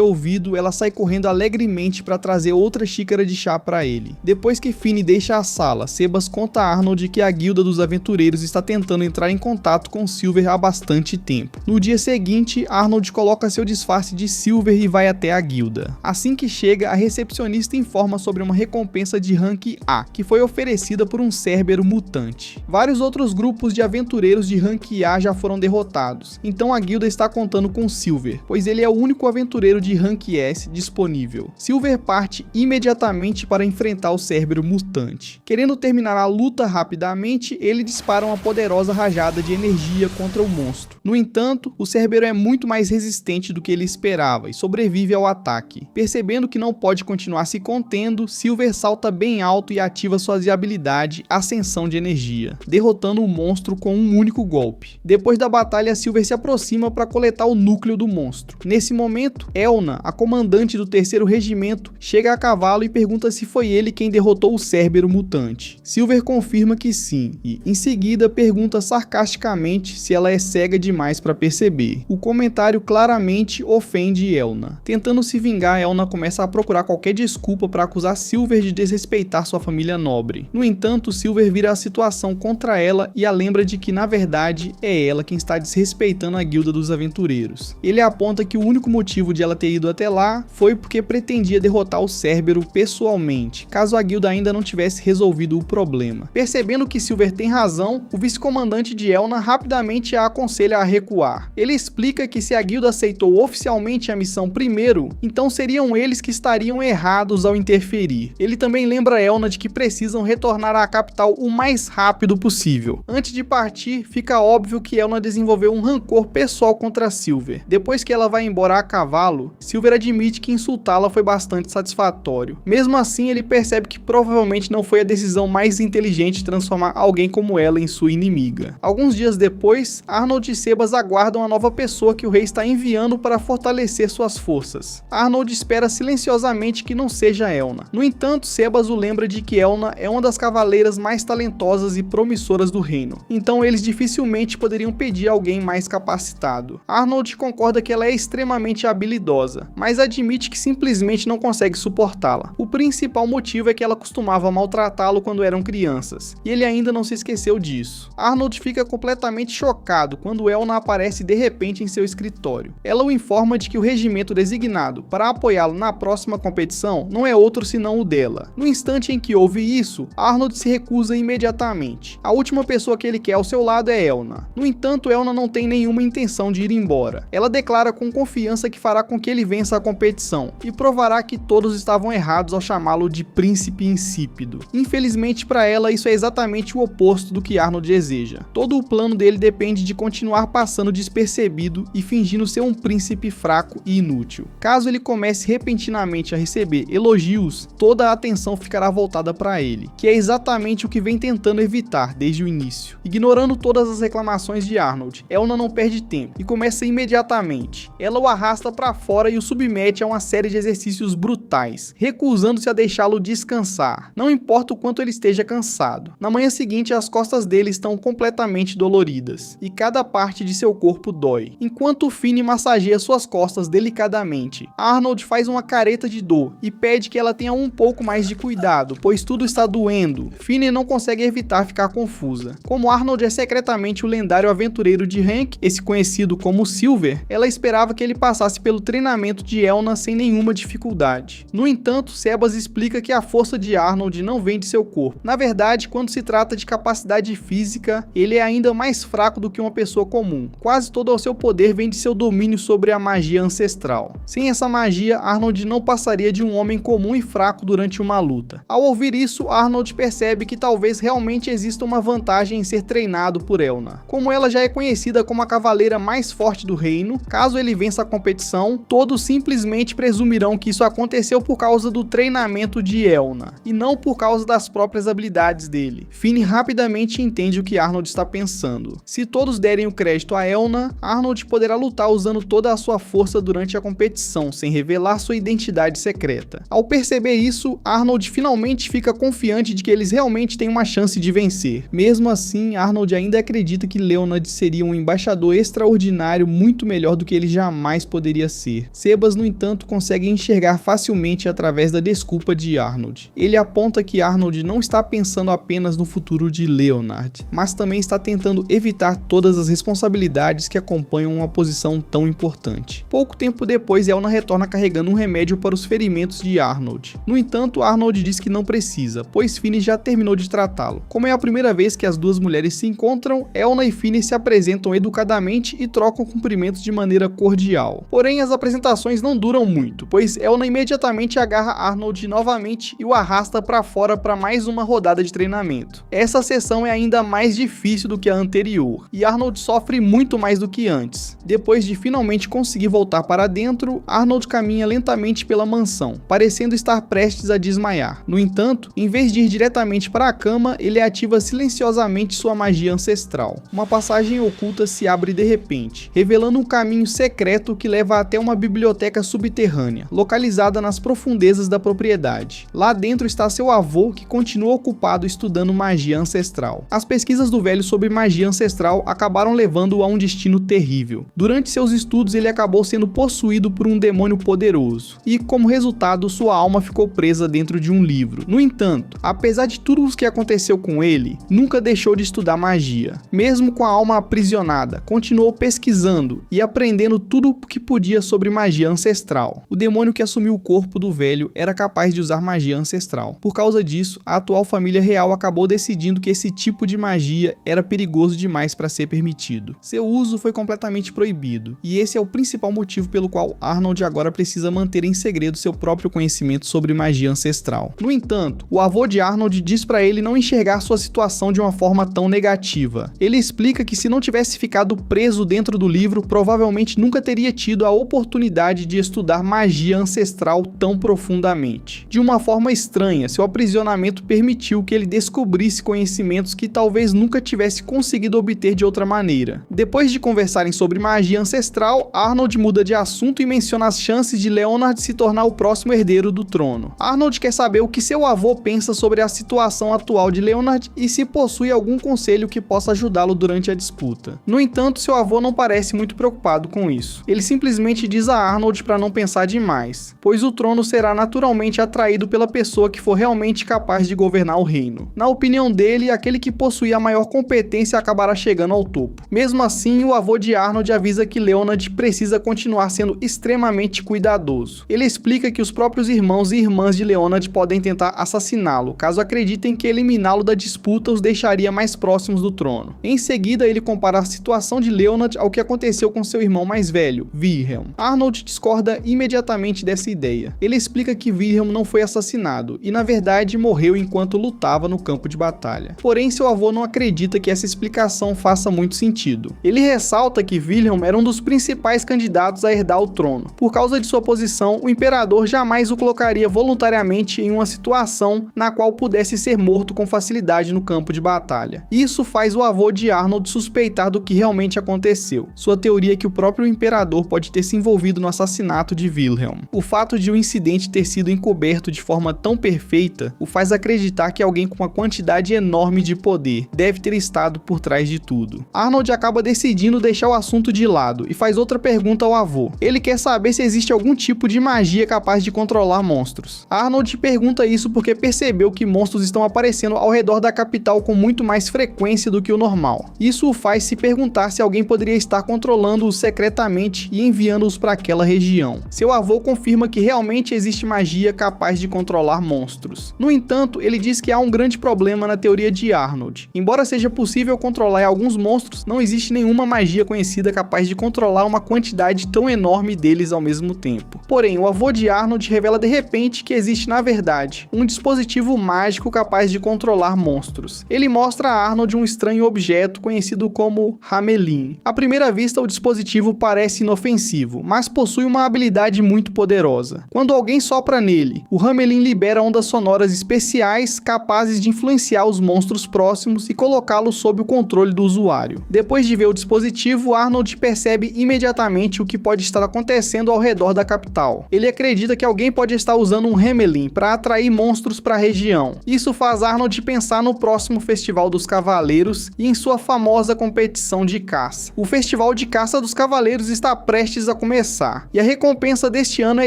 ouvido, ela sai correndo alegremente para trazer outra xícara de chá para ele. Depois que Finn deixa a sala, Sebas conta a Arnold que a Guilda dos Aventureiros está tentando entrar em contato com Silver há bastante tempo. No dia seguinte, Arnold coloca seu disfarce de Silver e vai até a guilda. Assim que chega, a recepcionista informa sobre uma recompensa de rank A, que foi oferecida por um Cérbero mutante. Vários outros grupos de aventureiros de rank A já foram derrotados, então a guilda está contando com Silver, pois ele é o único aventureiro de rank S disponível. Silver parte imediatamente para enfrentar o Cérbero mutante. Querendo terminar a luta rapidamente, ele dispara uma poderosa rajada de energia contra o monstro. No entanto, o Cérbero é muito mais resistente do que ele esperava e sobrevive ao ataque. Percebendo que não pode continuar se contendo, Silver salta bem alto e ativa sua habilidade Ascensão de Energia, derrotando o monstro com um único golpe. Depois da batalha, Silver se aproxima para coletar o núcleo do monstro. Nesse momento, Elna, a comandante do 3º regimento, chega a cavalo e pergunta se foi ele quem derrotou o Cérbero mutante. Silver confirma que sim, e em seguida pergunta sarcasticamente se ela é cega demais para perceber. O comentário claramente ofende Elna. Tentando se vingar, Elna começa a procurar qualquer desculpa para acusar Silver de desrespeitar sua família nobre. No entanto, Silver vira a situação contra ela e a lembra de que na verdade é ela quem está desrespeitando a Guilda dos Aventureiros. Ele aponta que o único motivo de ela ter ido até lá foi porque pretendia derrotar o Cérbero pessoalmente, caso a guilda ainda não tivesse resolvido o problema. Percebendo que Silver tem razão, o vice-comandante de Elna rapidamente a aconselha a recuar. Ele explica que se a guilda aceitou oficialmente a missão primeiro, então seriam eles que estariam errados ao interferir. Ele também lembra Elna de que precisam retornar à capital o mais rápido possível. Antes de partir, fica óbvio que Elna desenvolveu um rancor pessoal contra Silver. Depois que ela vai embora a cavalo, Silver admite que insultá-la foi bastante satisfatório. Mesmo assim, ele percebe que provavelmente não foi a decisão mais inteligente transformar alguém como ela em sua inimiga. Alguns dias depois, Arnold e Sebas Sebas aguardam a nova pessoa que o rei está enviando para fortalecer suas forças. Arnold espera silenciosamente que não seja Elna. No entanto, Sebas o lembra de que Elna é uma das cavaleiras mais talentosas e promissoras do reino, então eles dificilmente poderiam pedir alguém mais capacitado. Arnold concorda que ela é extremamente habilidosa, mas admite que simplesmente não consegue suportá-la. O principal motivo é que ela costumava maltratá-lo quando eram crianças, e ele ainda não se esqueceu disso. Arnold fica completamente chocado quando Elna aparece de repente em seu escritório. Ela o informa de que o regimento designado para apoiá-lo na próxima competição não é outro senão o dela. No instante em que ouve isso, Arnold se recusa imediatamente. A última pessoa que ele quer ao seu lado é Elna. No entanto, Elna não tem nenhuma intenção de ir embora. Ela declara com confiança que fará com que ele vença a competição e provará que todos estavam errados ao chamá-lo de príncipe insípido. Infelizmente para ela, isso é exatamente o oposto do que Arnold deseja. Todo o plano dele depende de continuar passando despercebido e fingindo ser um príncipe fraco e inútil. Caso ele comece repentinamente a receber elogios, toda a atenção ficará voltada para ele, que é exatamente o que vem tentando evitar desde o início. Ignorando todas as reclamações de Arnold, Elna não perde tempo e começa imediatamente. Ela o arrasta para fora e o submete a uma série de exercícios brutais, recusando-se a deixá-lo descansar, não importa o quanto ele esteja cansado. Na manhã seguinte, as costas dele estão completamente doloridas, e cada parte de seu corpo dói. Enquanto Finn massageia suas costas delicadamente, Arnold faz uma careta de dor e pede que ela tenha um pouco mais de cuidado, pois tudo está doendo. Finn não consegue evitar ficar confusa. Como Arnold é secretamente o lendário aventureiro de Hank, esse conhecido como Silver, ela esperava que ele passasse pelo treinamento de Elna sem nenhuma dificuldade. No entanto, Sebas explica que a força de Arnold não vem de seu corpo. Na verdade, quando se trata de capacidade física, ele é ainda mais fraco do que uma pessoa comum. Quase todo o seu poder vem de seu domínio sobre a magia ancestral. Sem essa magia, Arnold não passaria de um homem comum e fraco durante uma luta. Ao ouvir isso, Arnold percebe que talvez realmente exista uma vantagem em ser treinado por Elna. Como ela já é conhecida como a cavaleira mais forte do reino, caso ele vença a competição, todos simplesmente presumirão que isso aconteceu por causa do treinamento de Elna, e não por causa das próprias habilidades dele. Finn rapidamente entende o que Arnold está pensando. Se todos derem o crédito a Elna, Arnold poderá lutar usando toda a sua força durante a competição, sem revelar sua identidade secreta. Ao perceber isso, Arnold finalmente fica confiante de que eles realmente têm uma chance de vencer. Mesmo assim, Arnold ainda acredita que Leonard seria um embaixador extraordinário muito melhor do que ele jamais poderia ser. Sebas, no entanto, consegue enxergar facilmente através da desculpa de Arnold. Ele aponta que Arnold não está pensando apenas no futuro de Leonard, mas também está tentando evitar todas as responsabilidades que acompanham uma posição tão importante. Pouco tempo depois, Elna retorna carregando um remédio para os ferimentos de Arnold. No entanto, Arnold diz que não precisa, pois Finn já terminou de tratá-lo. Como é a primeira vez que as duas mulheres se encontram, Elna e Finn se apresentam educadamente e trocam cumprimentos de maneira cordial. Porém, as apresentações não duram muito, pois Elna imediatamente agarra Arnold novamente e o arrasta para fora para mais uma rodada de treinamento. Essa sessão é ainda mais difícil do que a anterior, e Arnold sofre muito mais do que antes. Depois de finalmente conseguir voltar para dentro, Arnold caminha lentamente pela mansão, parecendo estar prestes a desmaiar. No entanto, em vez de ir diretamente para a cama, ele ativa silenciosamente sua magia ancestral. Uma passagem oculta se abre de repente, revelando um caminho secreto que leva até uma biblioteca subterrânea, localizada nas profundezas da propriedade. Lá dentro está seu avô, que continua ocupado estudando magia ancestral. As pesquisas do velho sobre magia ancestral acabaram levando-o a um destino terrível. Durante seus estudos, ele acabou sendo possuído por um demônio poderoso, e como resultado, sua alma ficou presa dentro de um livro. No entanto, apesar de tudo o que aconteceu com ele, nunca deixou de estudar magia. Mesmo com a alma aprisionada, continuou pesquisando e aprendendo tudo o que podia sobre magia ancestral. O demônio que assumiu o corpo do velho era capaz de usar magia ancestral. Por causa disso, a atual família real acabou decidindo que esse tipo de magia era perigoso demais para ser permitido. Seu uso foi completamente proibido, e esse é o principal motivo pelo qual Arnold agora precisa manter em segredo seu próprio conhecimento sobre magia ancestral. No entanto, o avô de Arnold diz para ele não enxergar sua situação de uma forma tão negativa. Ele explica que se não tivesse ficado preso dentro do livro, provavelmente nunca teria tido a oportunidade de estudar magia ancestral tão profundamente. De uma forma estranha, seu aprisionamento permitiu que ele descobrisse conhecimentos que talvez nunca tivesse conseguido obter de outra maneira. magia. Depois de conversarem sobre magia ancestral, Arnold muda de assunto e menciona as chances de Leonard se tornar o próximo herdeiro do trono. Arnold quer saber o que seu avô pensa sobre a situação atual de Leonard e se possui algum conselho que possa ajudá-lo durante a disputa. No entanto, seu avô não parece muito preocupado com isso. Ele simplesmente diz a Arnold para não pensar demais, pois o trono será naturalmente atraído pela pessoa que for realmente capaz de governar o reino. Na opinião dele, aquele que possuir a maior competência acabará chegando ao topo. Mesmo assim, o avô de Arnold avisa que Leonard precisa continuar sendo extremamente cuidadoso. Ele explica que os próprios irmãos e irmãs de Leonard podem tentar assassiná-lo, caso acreditem que eliminá-lo da disputa os deixaria mais próximos do trono. Em seguida, ele compara a situação de Leonard ao que aconteceu com seu irmão mais velho, Wilhelm. Arnold discorda imediatamente dessa ideia. Ele explica que Wilhelm não foi assassinado e, na verdade, morreu enquanto lutava no campo de batalha. Porém, seu avô não acredita que essa explicação faça muito sentido. Ele ressalta que Wilhelm era um dos principais candidatos a herdar o trono. Por causa de sua posição, o imperador jamais o colocaria voluntariamente em uma situação na qual pudesse ser morto com facilidade no campo de batalha. Isso faz o avô de Arnold suspeitar do que realmente aconteceu. Sua teoria é que o próprio imperador pode ter se envolvido no assassinato de Wilhelm. O fato de o incidente ter sido encoberto de forma tão perfeita o faz acreditar que alguém com uma quantidade enorme de poder deve ter estado por trás de tudo. Arnold acaba decidindo deixar o assunto de lado e faz outra pergunta ao avô. Ele quer saber se existe algum tipo de magia capaz de controlar monstros. Arnold pergunta isso porque percebeu que monstros estão aparecendo ao redor da capital com muito mais frequência do que o normal. Isso o faz se perguntar se alguém poderia estar controlando-os secretamente e enviando-os para aquela região. Seu avô confirma que realmente existe magia capaz de controlar monstros. No entanto, ele diz que há um grande problema na teoria de Arnold. Embora seja possível controlar alguns monstros, não existe nenhuma magia conhecida capaz de controlar uma quantidade tão enorme deles ao mesmo tempo. Porém, o avô de Arnold revela de repente que existe, na verdade, um dispositivo mágico capaz de controlar monstros. Ele mostra a Arnold um estranho objeto conhecido como Hamelin. À primeira vista, o dispositivo parece inofensivo, mas possui uma habilidade muito poderosa. Quando alguém sopra nele, o Hamelin libera ondas sonoras especiais capazes de influenciar os monstros próximos e colocá-los sob o controle do usuário. Depois de ver o dispositivo, Arnold percebe imediatamente o que pode estar acontecendo ao redor da capital. Ele acredita que alguém pode estar usando um Hamelin para atrair monstros para a região. Isso faz Arnold pensar no próximo Festival dos Cavaleiros e em sua famosa competição de caça. O Festival de Caça dos Cavaleiros está prestes a começar, e a recompensa deste ano é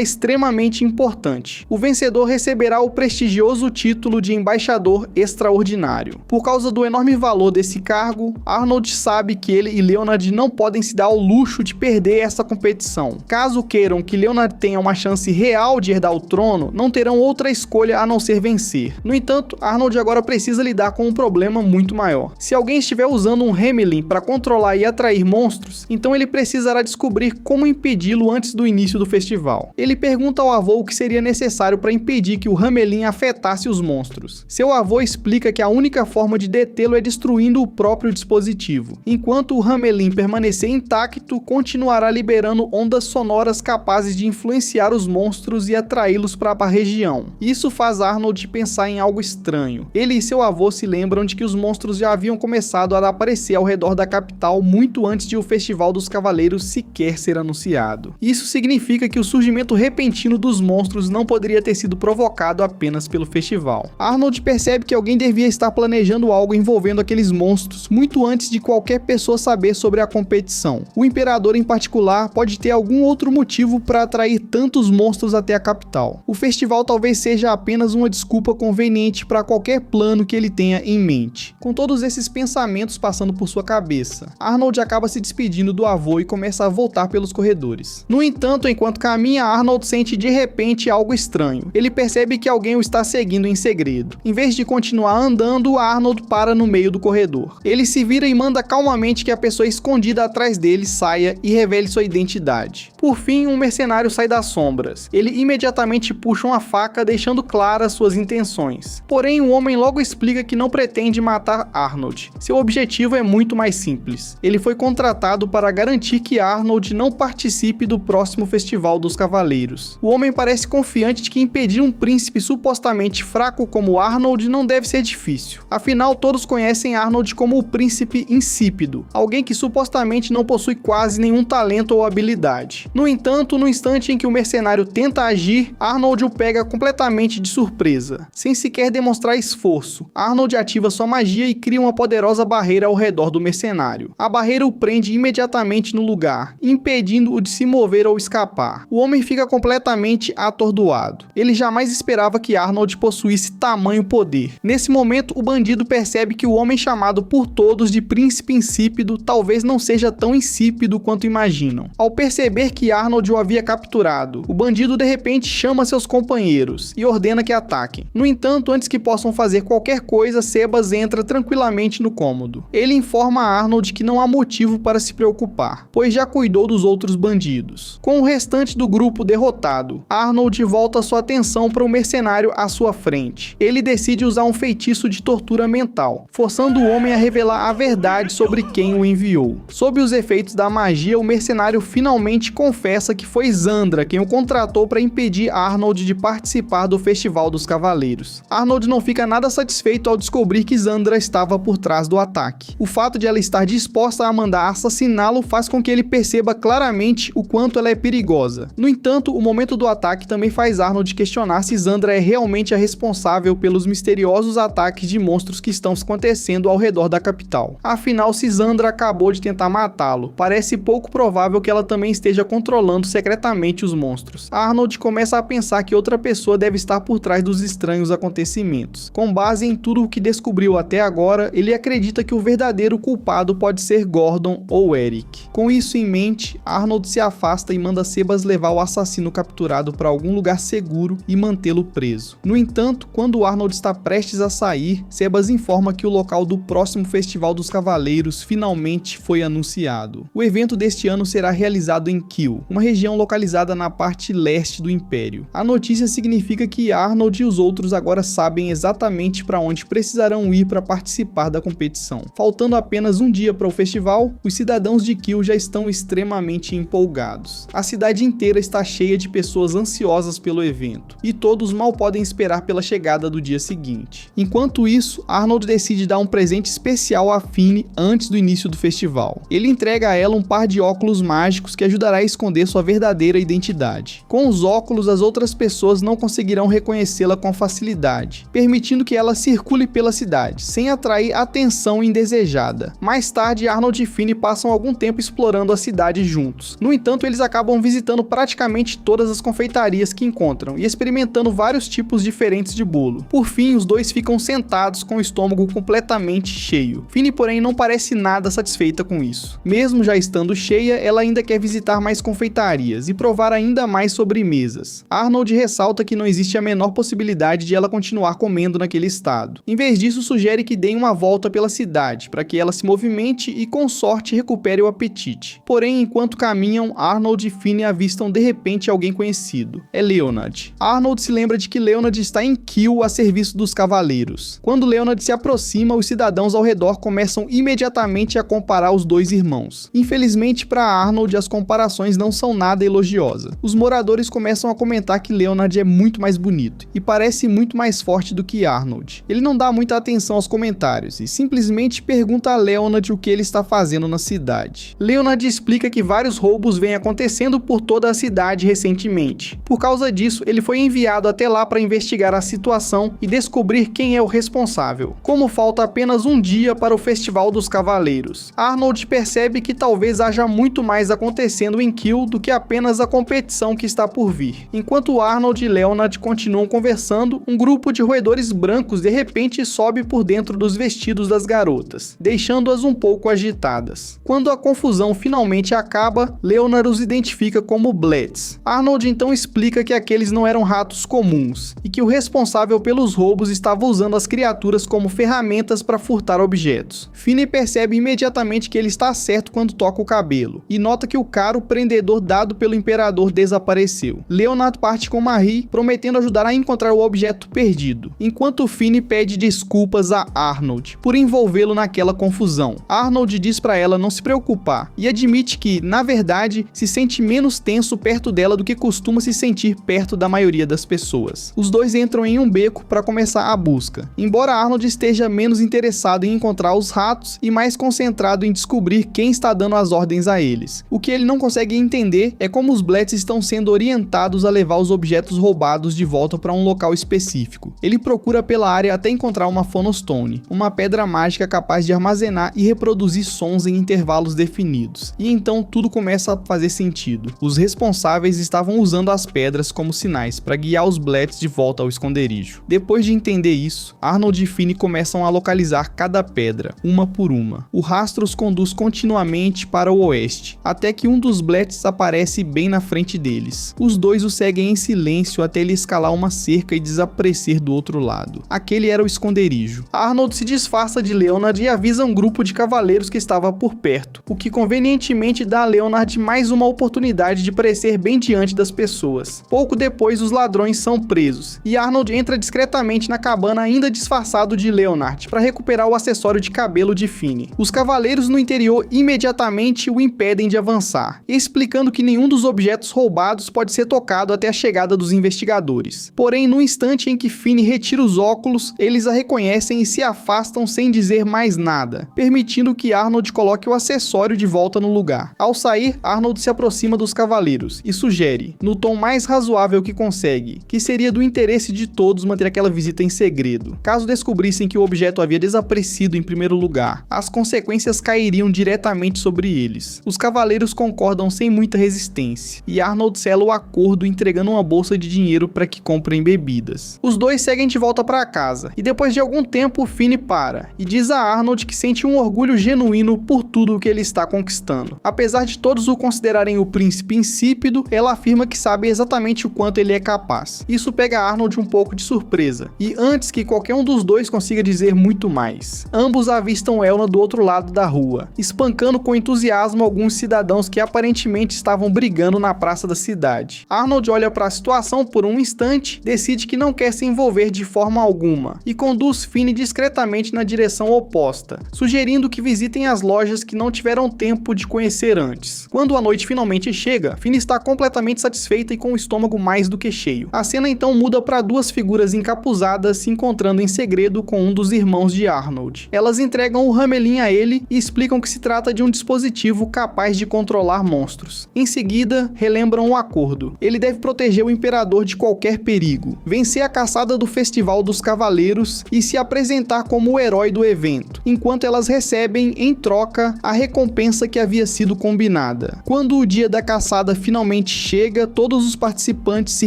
extremamente importante. O vencedor receberá o prestigioso título de Embaixador Extraordinário. Por causa do enorme valor desse cargo, Arnold sabe que ele e Leonard não podem se dar ao luxo de perder essa competição. Caso queiram que Leonard tenha uma chance real de herdar o trono, não terão outra escolha a não ser vencer. No entanto, Arnold agora precisa lidar com um problema muito maior. Se alguém estiver usando um Hamelin para controlar e atrair monstros, então ele precisará descobrir como impedi-lo antes do início do festival. Ele pergunta ao avô o que seria necessário para impedir que o Hamelin afetasse os monstros. Seu avô explica que a única forma de detê-lo é destruindo o próprio dispositivo. Enquanto o Hamelin permanecer intacto, continuará liberando ondas sonoras capazes de influenciar os monstros e atraí-los para a região. Isso faz Arnold pensar em algo estranho. Ele e seu avô se lembram de que os monstros já haviam começado a aparecer ao redor da capital muito antes de o Festival dos Cavaleiros sequer ser anunciado. Isso significa que o surgimento repentino dos monstros não poderia ter sido provocado apenas pelo festival. Arnold percebe que alguém devia estar planejando algo envolvendo aqueles monstros muito antes de qualquer pessoa saber sobre a competição. O imperador em particular pode ter algum outro motivo para atrair tantos monstros até a capital. O festival talvez seja apenas uma desculpa conveniente para qualquer plano que ele tenha em mente. Com todos esses pensamentos passando por sua cabeça, Arnold acaba se despedindo do avô e começa a voltar pelos corredores. No entanto, enquanto caminha, Arnold sente de repente algo estranho. Ele percebe que alguém o está seguindo em segredo. Em vez de continuar andando, Arnold para no meio do corredor. Ele se vira e manda calmamente que a pessoa escondida atrás dele saia e revele sua identidade. Por fim, um mercenário sai das sombras. Ele imediatamente puxa uma faca, deixando claras suas intenções. Porém, o homem logo explica que não pretende matar Arnold. Seu objetivo é muito mais simples. Ele foi contratado para garantir que Arnold não participe do próximo Festival dos Cavaleiros. O homem parece confiante de que impedir um príncipe supostamente fraco como Arnold não deve ser difícil. Afinal, todos conhecem Arnold como o príncipe insípido, alguém que supostamente não possui quase nenhum talento ou habilidade. No entanto, no instante em que o mercenário tenta agir, Arnold o pega completamente de surpresa. Sem sequer demonstrar esforço, Arnold ativa sua magia e cria uma poderosa barreira ao redor do mercenário. A barreira o prende imediatamente no lugar, impedindo-o de se mover ou escapar. O homem fica completamente atordoado. Ele jamais esperava que Arnold possuísse tamanho poder. Nesse momento, o bandido percebe que o homem chamado por todos de príncipe insípido talvez não seja tão insípido quanto imaginam. Ao perceber que Arnold o havia capturado, o bandido de repente chama seus companheiros e ordena que ataquem. No entanto, antes que possam fazer qualquer coisa, Sebas entra tranquilamente no cômodo. Ele informa a Arnold que não há motivo para se preocupar, pois já cuidou dos outros bandidos. Com o restante do grupo derrotado, Arnold volta sua atenção para o mercenário à sua frente. Ele decide usar um feitiço de tortura mental, forçando o homem a revelar a verdade sobre quem o enviou. Sob os efeitos da magia, o mercenário finalmente confessa que foi Zandra quem o contratou para impedir Arnold de participar do Festival dos Cavaleiros. Arnold não fica nada satisfeito ao descobrir que Zandra estava por trás do ataque. O fato de ela estar disposta a mandar assassiná-lo faz com que ele perceba claramente o quanto ela é perigosa. No entanto, o momento do ataque também faz Arnold questionar se Zandra é realmente a responsável pelos misteriosos ataques de monstros que estão acontecendo ao redor da capital. Afinal, se Zandra acabou de tentar matá-lo, parece pouco provável que ela também esteja controlando secretamente os monstros. Arnold começa a pensar que outra pessoa deve estar por trás dos estranhos acontecimentos. Com base em tudo o que descobriu até agora, ele acredita que o verdadeiro culpado pode ser Gordon ou Eric. Com isso em mente, Arnold se afasta e manda Sebas levar o assassino capturado para algum lugar seguro e mantê-lo preso. No entanto, quando Arnold está prestes a sair, Sebas informa que o local do próximo Festival dos Cavaleiros finalmente foi anunciado. O evento deste ano será realizado em Kiel, uma região localizada na parte leste do Império. A notícia significa que Arnold e os outros agora sabem exatamente para onde precisarão ir para participar da competição. Faltando apenas um dia para o festival, os cidadãos de Kiel já estão extremamente empolgados. A cidade inteira está cheia de pessoas ansiosas pelo evento, e todos mal podem esperar pela chegada do dia seguinte. Enquanto isso, Arnold decide dar um presente especial a Fini antes do início do festival. Ele entrega a ela um par de óculos mágicos que ajudará a esconder sua verdadeira identidade. Com os óculos, as outras pessoas não conseguirão reconhecê-la com facilidade, permitindo que ela circule pela cidade, sem atrair atenção indesejada. Mais tarde, Arnold e Fini passam algum tempo explorando a cidade juntos. No entanto, eles acabam visitando praticamente todas as confeitarias que encontram e experimentando vários tipos diferentes de bolo. Por fim, os dois ficam sentados com o estômago completamente cheio. Fini, porém, não parece nada satisfeita com isso. Mesmo já estando cheia, ela ainda quer visitar mais confeitarias e provar ainda mais sobremesas. Arnold ressalta que não existe a menor possibilidade de ela continuar comendo naquele estado. Em vez disso, sugere que deem uma volta pela cidade, para que ela se movimente e com sorte recupere o apetite. Porém, enquanto caminham, Arnold e Fini avistam de repente alguém conhecido. É Leonard. Arnold se lembra de que Leonard está em Kiel a serviço dos cavaleiros. Quando Leonard se aproxima, os cidadãos ao redor começam imediatamente a comparar os dois irmãos. Infelizmente para Arnold, as comparações não são nada elogiosas. Os moradores começam a comentar que Leonard é muito mais bonito e parece muito mais forte do que Arnold. Ele não dá muita atenção aos comentários e simplesmente pergunta a Leonard o que ele está fazendo na cidade. Leonard explica que vários roubos vêm acontecendo por toda a cidade recentemente. Por causa disso, ele foi enviado até lá para investigar a situação e descobrir quem é o responsável. Como falta apenas um dia para o Festival dos Cavaleiros, Arnold percebe que talvez haja muito mais acontecendo em Kiel do que apenas a competição que está por vir. Enquanto Arnold e Leonard continuam conversando, um grupo de roedores brancos de repente sobe por dentro dos vestidos das garotas, deixando-as um pouco agitadas. Quando a confusão finalmente acaba, Leonard os identifica como Blitz. Arnold então explica que aqueles não eram ratos comuns e que o responsável pelos roubos estava usando as criaturas como ferramentas para furtar objetos. Fini percebe imediatamente que ele está certo quando toca o cabelo e nota que o caro prendedor dado pelo imperador imperador desapareceu. Leonard parte com Marie, prometendo ajudar a encontrar o objeto perdido, enquanto Finn pede desculpas a Arnold por envolvê-lo naquela confusão. Arnold diz para ela não se preocupar e admite que, na verdade, se sente menos tenso perto dela do que costuma se sentir perto da maioria das pessoas. Os dois entram em um beco para começar a busca, embora Arnold esteja menos interessado em encontrar os ratos e mais concentrado em descobrir quem está dando as ordens a eles. O que ele não consegue entender é como os Bletts estão sendo orientados a levar os objetos roubados de volta para um local específico. Ele procura pela área até encontrar uma Phonostone, uma pedra mágica capaz de armazenar e reproduzir sons em intervalos definidos. E então tudo começa a fazer sentido. Os responsáveis estavam usando as pedras como sinais para guiar os Bletts de volta ao esconderijo. Depois de entender isso, Arnold e Finn começam a localizar cada pedra, uma por uma. O rastro os conduz continuamente para o oeste, até que um dos Bletts aparece bem na frente deles. Os dois o seguem em silêncio até ele escalar uma cerca e desaparecer do outro lado. Aquele era o esconderijo. Arnold se disfarça de Leonard e avisa um grupo de cavaleiros que estava por perto, o que convenientemente dá a Leonard mais uma oportunidade de parecer bem diante das pessoas. Pouco depois, os ladrões são presos, e Arnold entra discretamente na cabana ainda disfarçado de Leonard, para recuperar o acessório de cabelo de Finn. Os cavaleiros no interior imediatamente o impedem de avançar, explicando que nenhum dos objetos roubados pode ser tocado até a chegada dos investigadores. Porém, no instante em que Finn retira os óculos, eles a reconhecem e se afastam sem dizer mais nada, permitindo que Arnold coloque o acessório de volta no lugar. Ao sair, Arnold se aproxima dos cavaleiros e sugere, no tom mais razoável que consegue, que seria do interesse de todos manter aquela visita em segredo. Caso descobrissem que o objeto havia desaparecido em primeiro lugar, as consequências cairiam diretamente sobre eles. Os cavaleiros concordam sem muita resistência, e Arnold sela o acordo entregando uma bolsa de dinheiro para que comprem bebidas. Os dois seguem de volta para casa, e depois de algum tempo Finn para, e diz a Arnold que sente um orgulho genuíno por tudo o que ele está conquistando. Apesar de todos o considerarem o príncipe insípido, ela afirma que sabe exatamente o quanto ele é capaz. Isso pega Arnold um pouco de surpresa, e antes que qualquer um dos dois consiga dizer muito mais, ambos avistam Elna do outro lado da rua, espancando com entusiasmo alguns cidadãos que aparentemente estavam brigando na praça da cidade. Arnold olha para a situação por um instante, decide que não quer se envolver de forma alguma, e conduz Finn discretamente na direção oposta, sugerindo que visitem as lojas que não tiveram tempo de conhecer antes. Quando a noite finalmente chega, Finn está completamente satisfeita e com o estômago mais do que cheio. A cena então muda para duas figuras encapuzadas se encontrando em segredo com um dos irmãos de Arnold. Elas entregam o Hamelin a ele e explicam que se trata de um dispositivo capaz de controlar monstros. Em seguida, relembram o acordo. Ele deve proteger o imperador de qualquer perigo, vencer a caçada do Festival dos Cavaleiros e se apresentar como o herói do evento, enquanto elas recebem, em troca, a recompensa que havia sido combinada. Quando o dia da caçada finalmente chega, todos os participantes se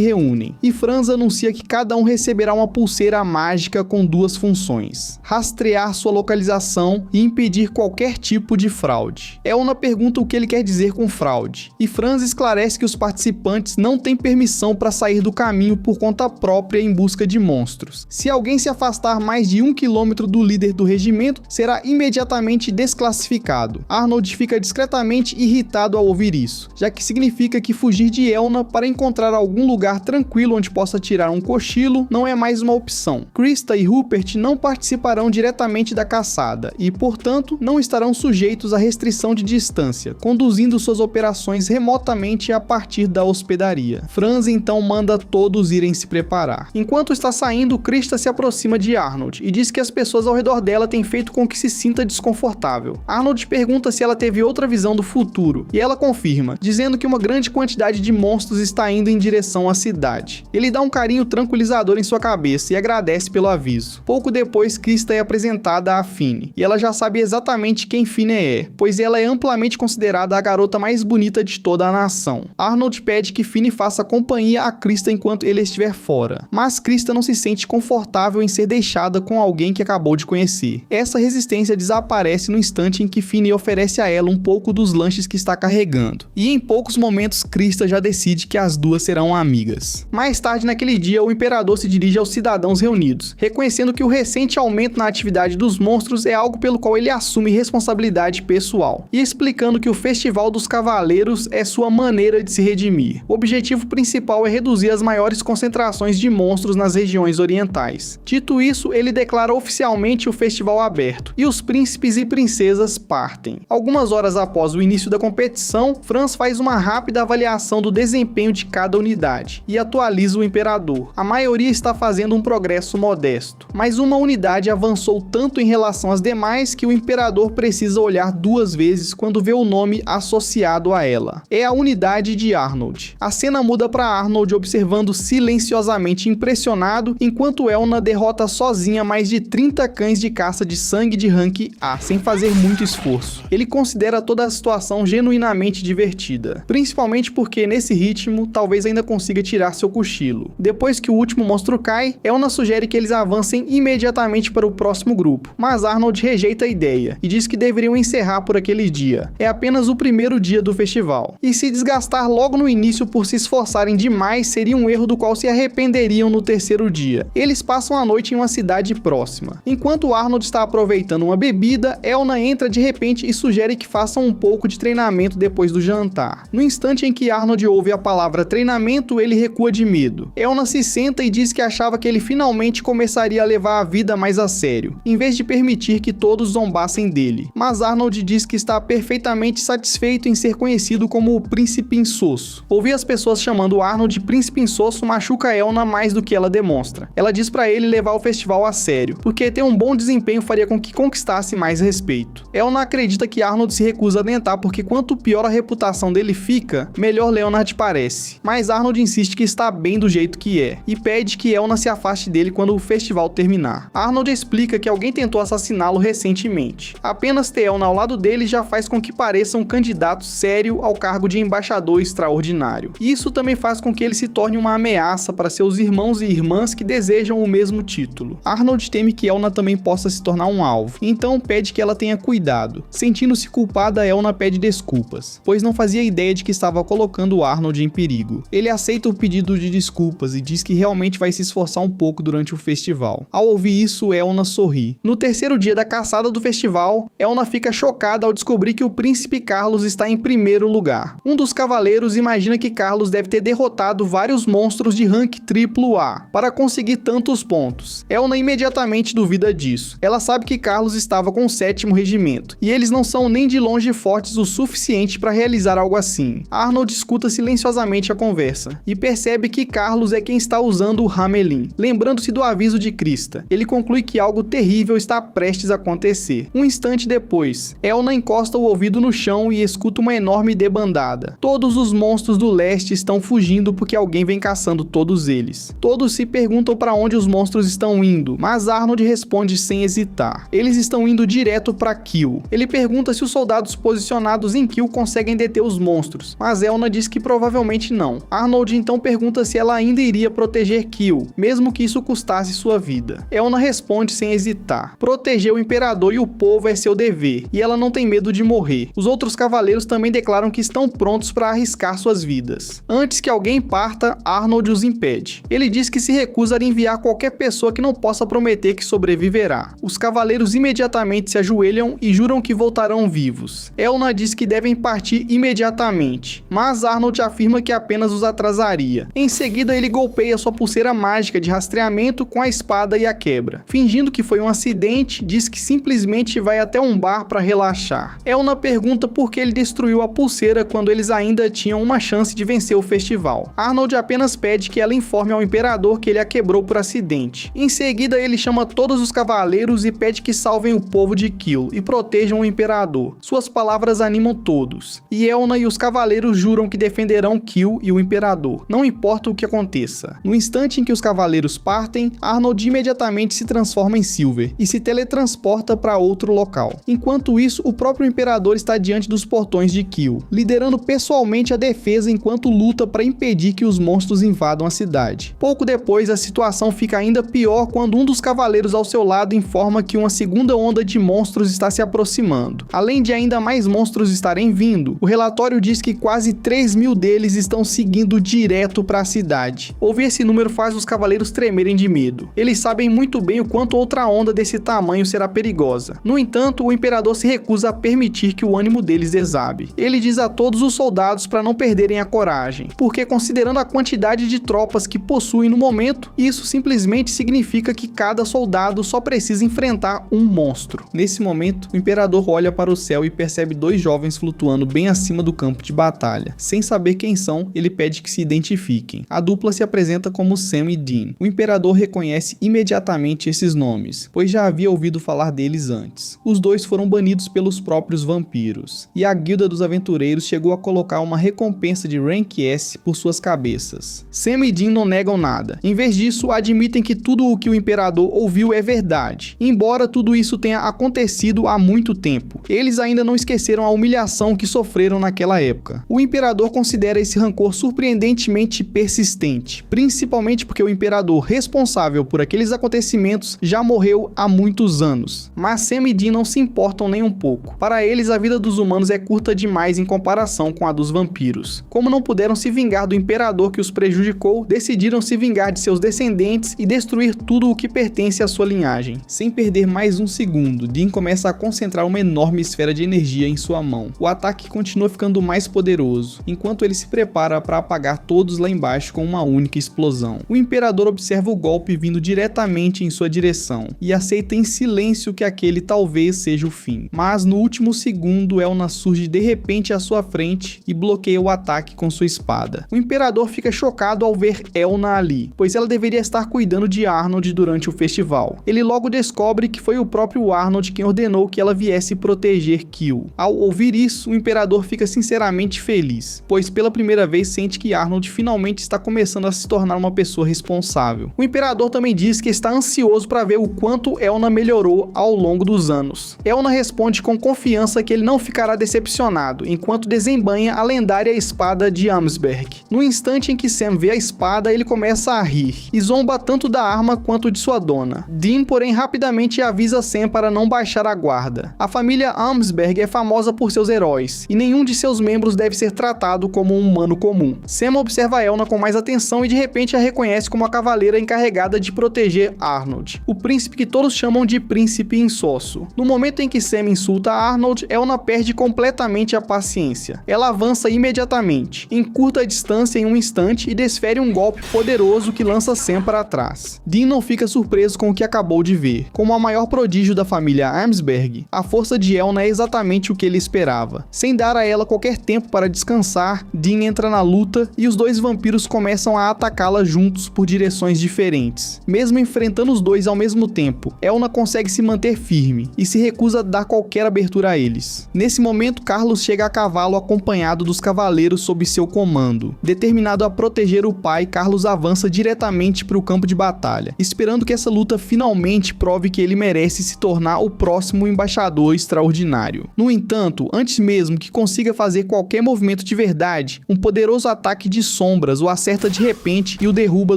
reúnem, e Franz anuncia que cada um receberá uma pulseira mágica com duas funções: rastrear sua localização e impedir qualquer tipo de fraude. Elna pergunta o que ele quer dizer com fraude, e Franz esclarece que os participantes não têm permissão para sair do caminho por conta própria em busca de monstros. Se alguém se afastar mais de 1 quilômetro do líder do regimento, será imediatamente desclassificado. Arnold fica discretamente irritado ao ouvir isso, já que significa que fugir de Elna para encontrar algum lugar tranquilo onde possa tirar um cochilo não é mais uma opção. Krista e Rupert não participarão diretamente da caçada e, portanto, não estarão sujeitos à restrição de distância, conduzindo suas operações remotamente a partir da hospedaria. Franz então manda todos irem se preparar. Enquanto está saindo, Krista se aproxima de Arnold e diz que as pessoas ao redor dela têm feito com que se sinta desconfortável. Arnold pergunta se ela teve outra visão do futuro, e ela confirma, dizendo que uma grande quantidade de monstros está indo em direção à cidade. Ele dá um carinho tranquilizador em sua cabeça e agradece pelo aviso. Pouco depois, Krista é apresentada a Finn, e ela já sabe exatamente quem Finn é, pois ela é amplamente considerada a garota mais bonita de toda a nação. Arnold pede que Finn faça companhia a Krista enquanto ele estiver fora, mas Krista não se sente confortável em ser deixada com alguém que acabou de conhecer. Essa resistência desaparece no instante em que Finn oferece a ela um pouco dos lanches que está carregando, e em poucos momentos Krista já decide que as duas serão amigas. Mais tarde naquele dia, o imperador se dirige aos cidadãos reunidos, reconhecendo que o recente aumento na atividade dos monstros é algo pelo qual ele assume responsabilidade pessoal, e explicando que o Festival dos Cavaleiros é sua maneira maneira de se redimir. O objetivo principal é reduzir as maiores concentrações de monstros nas regiões orientais. Dito isso, ele declara oficialmente o festival aberto, e os príncipes e princesas partem. Algumas horas após o início da competição, Franz faz uma rápida avaliação do desempenho de cada unidade, e atualiza o imperador. A maioria está fazendo um progresso modesto, mas uma unidade avançou tanto em relação às demais que o imperador precisa olhar 2 vezes quando vê o nome associado a ela. É a unidade de Arnold. A cena muda para Arnold observando silenciosamente impressionado, enquanto Elna derrota sozinha mais de 30 cães de caça de sangue de rank A, sem fazer muito esforço. Ele considera toda a situação genuinamente divertida, principalmente porque nesse ritmo talvez ainda consiga tirar seu cochilo. Depois que o último monstro cai, Elna sugere que eles avancem imediatamente para o próximo grupo, mas Arnold rejeita a ideia e diz que deveriam encerrar por aquele dia. É apenas o primeiro dia do festival, e se desgastar logo no início por se esforçarem demais seria um erro do qual se arrependeriam no terceiro dia. Eles passam a noite em uma cidade próxima. Enquanto Arnold está aproveitando uma bebida, Elna entra de repente e sugere que façam um pouco de treinamento depois do jantar. No instante em que Arnold ouve a palavra treinamento, ele recua de medo. Elna se senta e diz que achava que ele finalmente começaria a levar a vida mais a sério, em vez de permitir que todos zombassem dele. Mas Arnold diz que está perfeitamente satisfeito em ser conhecido como o Príncipe Insosso. Ouvir as pessoas chamando Arnold de Príncipe Insosso machuca Elna mais do que ela demonstra. Ela diz pra ele levar o festival a sério, porque ter um bom desempenho faria com que conquistasse mais respeito. Elna acredita que Arnold se recusa a tentar porque quanto pior a reputação dele fica, melhor Leonard parece. Mas Arnold insiste que está bem do jeito que é, e pede que Elna se afaste dele quando o festival terminar. Arnold explica que alguém tentou assassiná-lo recentemente. Apenas ter Elna ao lado dele já faz com que pareça um candidato sério ao cargo de embaixador extraordinário. Isso também faz com que ele se torne uma ameaça para seus irmãos e irmãs que desejam o mesmo título. Arnold teme que Elna também possa se tornar um alvo, então pede que ela tenha cuidado. Sentindo-se culpada, Elna pede desculpas, pois não fazia ideia de que estava colocando Arnold em perigo. Ele aceita o pedido de desculpas e diz que realmente vai se esforçar um pouco durante o festival. Ao ouvir isso, Elna sorri. No terceiro dia da caçada do festival, Elna fica chocada ao descobrir que o príncipe Carlos está em primeiro lugar. Um dos cavaleiros imagina que Carlos deve ter derrotado vários monstros de rank AAA para conseguir tantos pontos. Elna imediatamente duvida disso. Ela sabe que Carlos estava com o 7º regimento, e eles não são nem de longe fortes o suficiente para realizar algo assim. Arnold escuta silenciosamente a conversa, e percebe que Carlos é quem está usando o Hamelin. Lembrando-se do aviso de Krista, ele conclui que algo terrível está prestes a acontecer. Um instante depois, Elna encosta o ouvido no chão e escuta uma enorme debandada. Todos os monstros do leste estão fugindo porque alguém vem caçando todos eles. Todos se perguntam para onde os monstros estão indo, mas Arnold responde sem hesitar. Eles estão indo direto para Kill. Ele pergunta se os soldados posicionados em Kill conseguem deter os monstros, mas Elna diz que provavelmente não. Arnold então pergunta se ela ainda iria proteger Kill, mesmo que isso custasse sua vida. Elna responde sem hesitar. Proteger o imperador e o povo é seu dever, e ela não tem medo de morrer. Os outros cavaleiros também declaram que estão prontos para arriscar suas vidas. Antes que alguém parta, Arnold os impede. Ele diz que se recusa a enviar qualquer pessoa que não possa prometer que sobreviverá. Os cavaleiros imediatamente se ajoelham e juram que voltarão vivos. Elna diz que devem partir imediatamente, mas Arnold afirma que apenas os atrasaria. Em seguida, ele golpeia sua pulseira mágica de rastreamento com a espada e a quebra. Fingindo que foi um acidente, diz que simplesmente vai até um bar para relaxar. Elna pergunta por que ele destruiu a pulseira quando eles ainda tinham uma chance de vencer o festival. Arnold apenas pede que ela informe ao imperador que ele a quebrou por acidente. Em seguida, ele chama todos os cavaleiros e pede que salvem o povo de Kill e protejam o imperador. Suas palavras animam todos, e Elna e os cavaleiros juram que defenderão Kill e o imperador, não importa o que aconteça. No instante em que os cavaleiros partem, Arnold imediatamente se transforma em Silver e se teletransporta para outro local. Enquanto isso, o próprio imperador está diante dos portões de Kill, liderando pessoalmente a defesa enquanto luta para impedir que os monstros invadam a cidade. Pouco depois, a situação fica ainda pior quando um dos cavaleiros ao seu lado informa que uma segunda onda de monstros está se aproximando. Além de ainda mais monstros estarem vindo, o relatório diz que quase 3.000 deles estão seguindo direto para a cidade. Ouvir esse número faz os cavaleiros tremerem de medo. Eles sabem muito bem o quanto outra onda desse tamanho será perigosa. No entanto, o imperador se recusa a permitir que o ânimo deles desabe. Ele diz a todos os soldados soldados para não perderem a coragem, porque considerando a quantidade de tropas que possuem no momento, isso simplesmente significa que cada soldado só precisa enfrentar um monstro. Nesse momento, o imperador olha para o céu e percebe dois jovens flutuando bem acima do campo de batalha. Sem saber quem são, ele pede que se identifiquem. A dupla se apresenta como Sam e Dean. O imperador reconhece imediatamente esses nomes, pois já havia ouvido falar deles antes. Os dois foram banidos pelos próprios vampiros, e a Guilda dos Aventureiros chegou a colocar uma recompensa de Rank S por suas cabeças. Sam e Dean não negam nada. Em vez disso, admitem que tudo o que o imperador ouviu é verdade, embora tudo isso tenha acontecido há muito tempo. Eles ainda não esqueceram a humilhação que sofreram naquela época. O imperador considera esse rancor surpreendentemente persistente, principalmente porque o imperador responsável por aqueles acontecimentos já morreu há muitos anos. Mas Sam e Dean não se importam nem um pouco. Para eles, a vida dos humanos é curta demais em comparação com a dos vampiros. Como não puderam se vingar do imperador que os prejudicou, decidiram se vingar de seus descendentes e destruir tudo o que pertence à sua linhagem. Sem perder mais um segundo, Dean começa a concentrar uma enorme esfera de energia em sua mão. O ataque continua ficando mais poderoso, enquanto ele se prepara para apagar todos lá embaixo com uma única explosão. O imperador observa o golpe vindo diretamente em sua direção e aceita em silêncio que aquele talvez seja o fim. Mas no último segundo, Elna surge de repente à sua frente e bloqueia o ataque com sua espada. O imperador fica chocado ao ver Elna ali, pois ela deveria estar cuidando de Arnold durante o festival. Ele logo descobre que foi o próprio Arnold quem ordenou que ela viesse proteger Kill. Ao ouvir isso, o imperador fica sinceramente feliz, pois pela primeira vez sente que Arnold finalmente está começando a se tornar uma pessoa responsável. O imperador também diz que está ansioso para ver o quanto Elna melhorou ao longo dos anos. Elna responde com confiança que ele não ficará decepcionado, enquanto desembanha a lendária espada de Amsberg. No instante em que Sam vê a espada, ele começa a rir, e zomba tanto da arma quanto de sua dona. Dean, porém, rapidamente avisa Sam para não baixar a guarda. A família Amsberg é famosa por seus heróis, e nenhum de seus membros deve ser tratado como um humano comum. Sam observa Elna com mais atenção e de repente a reconhece como a cavaleira encarregada de proteger Arnold, o príncipe que todos chamam de Príncipe Insosso. No momento em que Sam insulta Arnold, Elna perde completamente a paciência. Ela avança imediatamente, encurta a distância em um instante e desfere um golpe poderoso que lança Sam para trás. Dean não fica surpreso com o que acabou de ver. Como a maior prodígio da família Amsberg, a força de Elna é exatamente o que ele esperava. Sem dar a ela qualquer tempo para descansar, Dean entra na luta e os dois vampiros começam a atacá-la juntos por direções diferentes. Mesmo enfrentando os dois ao mesmo tempo, Elna consegue se manter firme e se recusa a dar qualquer abertura a eles. Nesse momento, Carlos chega a cavalo acompanhado dos cavaleiros sob seu comando. Determinado a proteger o pai, Carlos avança diretamente para o campo de batalha, esperando que essa luta finalmente prove que ele merece se tornar o próximo embaixador extraordinário. No entanto, antes mesmo que consiga fazer qualquer movimento de verdade, um poderoso ataque de sombras o acerta de repente e o derruba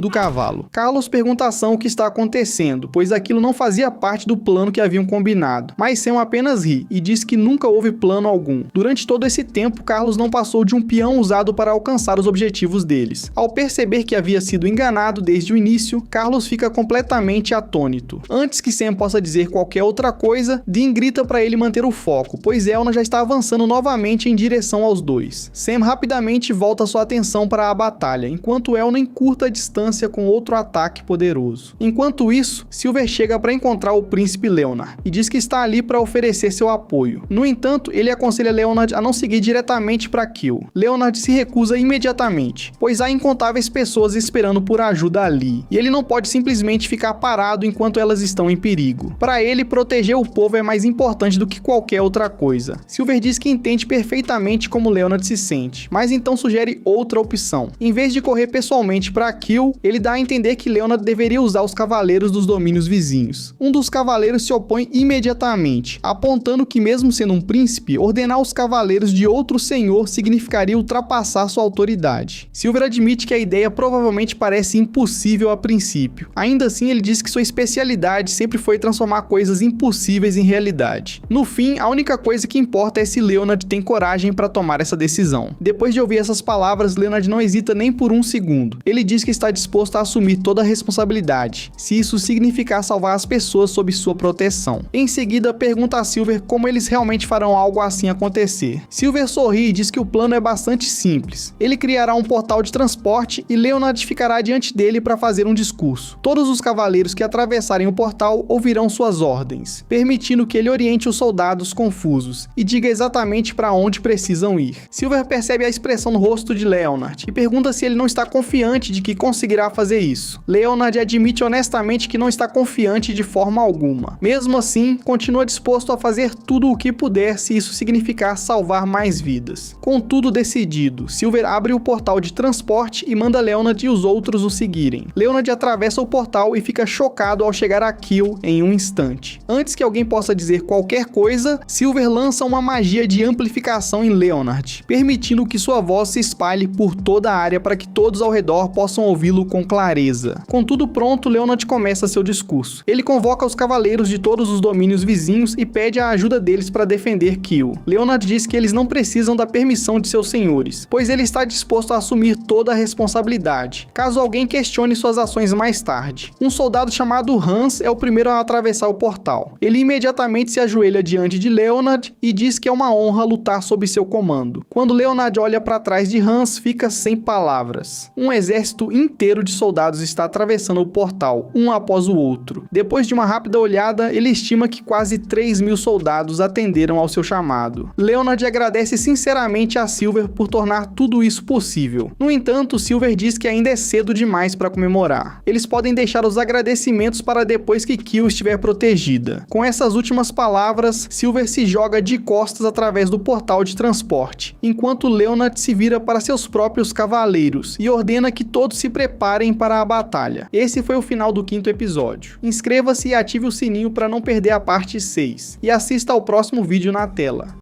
do cavalo. Carlos pergunta a Sam o que está acontecendo, pois aquilo não fazia parte do plano que haviam combinado, mas Sam apenas ri e diz que nunca houve plano algum. Durante todo esse tempo, Carlos não passou de um peão usado para alcançar os objetivos deles. Ao perceber que havia sido enganado desde o início, Carlos fica completamente atônito. Antes que Sam possa dizer qualquer outra coisa, Dean grita para ele manter o foco, pois Elna já está avançando novamente em direção aos dois. Sam rapidamente volta sua atenção para a batalha, enquanto Elna encurta a distância com outro ataque poderoso. Enquanto isso, Silver chega para encontrar o príncipe Leonard e diz que está ali para oferecer seu apoio. No entanto, ele aconselha Leonard a não seguir diretamente para Kill. Leonard se recusa imediatamente, pois há incontáveis pessoas esperando por ajuda ali, e ele não pode simplesmente ficar parado enquanto elas estão em perigo. Para ele, proteger o povo é mais importante do que qualquer outra coisa. Silver diz que entende perfeitamente como Leonard se sente, mas então sugere outra opção. Em vez de correr pessoalmente para Kill, ele dá a entender que Leonard deveria usar os cavaleiros dos domínios vizinhos. Um dos cavaleiros se opõe imediatamente, apontando que mesmo sendo um príncipe, ordenar os cavaleiros de outro senhor significaria ultrapassar sua autoridade. Silver admite que a ideia provavelmente parece impossível a princípio. Ainda assim, ele diz que sua especialidade sempre foi transformar coisas impossíveis em realidade. No fim, a única coisa que importa é se Leonard tem coragem para tomar essa decisão. Depois de ouvir essas palavras, Leonard não hesita nem por um segundo. Ele diz que está disposto a assumir toda a responsabilidade, se isso significar salvar as pessoas sob sua proteção. Em seguida, pergunta a Silver como eles realmente farão algo assim acontecer. Silver sorri e diz que o plano plano é bastante simples. Ele criará um portal de transporte e Leonard ficará diante dele para fazer um discurso. Todos os cavaleiros que atravessarem o portal ouvirão suas ordens, permitindo que ele oriente os soldados confusos e diga exatamente para onde precisam ir. Silver percebe a expressão no rosto de Leonard e pergunta se ele não está confiante de que conseguirá fazer isso. Leonard admite honestamente que não está confiante de forma alguma. Mesmo assim, continua disposto a fazer tudo o que puder se isso significar salvar mais vidas. Com tudo decidido, Silver abre o portal de transporte e manda Leonard e os outros o seguirem. Leonard atravessa o portal e fica chocado ao chegar a Kill em um instante. Antes que alguém possa dizer qualquer coisa, Silver lança uma magia de amplificação em Leonard, permitindo que sua voz se espalhe por toda a área para que todos ao redor possam ouvi-lo com clareza. Com tudo pronto, Leonard começa seu discurso. Ele convoca os cavaleiros de todos os domínios vizinhos e pede a ajuda deles para defender Kill. Leonard diz que eles não precisam da permissão de seus senhores, pois ele está disposto a assumir toda a responsabilidade, caso alguém questione suas ações mais tarde. Um soldado chamado Hans é o primeiro a atravessar o portal. Ele imediatamente se ajoelha diante de Leonard e diz que é uma honra lutar sob seu comando. Quando Leonard olha para trás de Hans, fica sem palavras. Um exército inteiro de soldados está atravessando o portal, um após o outro. Depois de uma rápida olhada, ele estima que quase 3.000 soldados atenderam ao seu chamado. Leonard agradece sinceramente a Silver por tornar tudo isso possível. No entanto, Silver diz que ainda é cedo demais para comemorar. Eles podem deixar os agradecimentos para depois que Kill estiver protegida. Com essas últimas palavras, Silver se joga de costas através do portal de transporte, enquanto Leonard se vira para seus próprios cavaleiros e ordena que todos se preparem para a batalha. Esse foi o final do 5º episódio. Inscreva-se e ative o sininho para não perder a parte 6, e assista ao próximo vídeo na tela.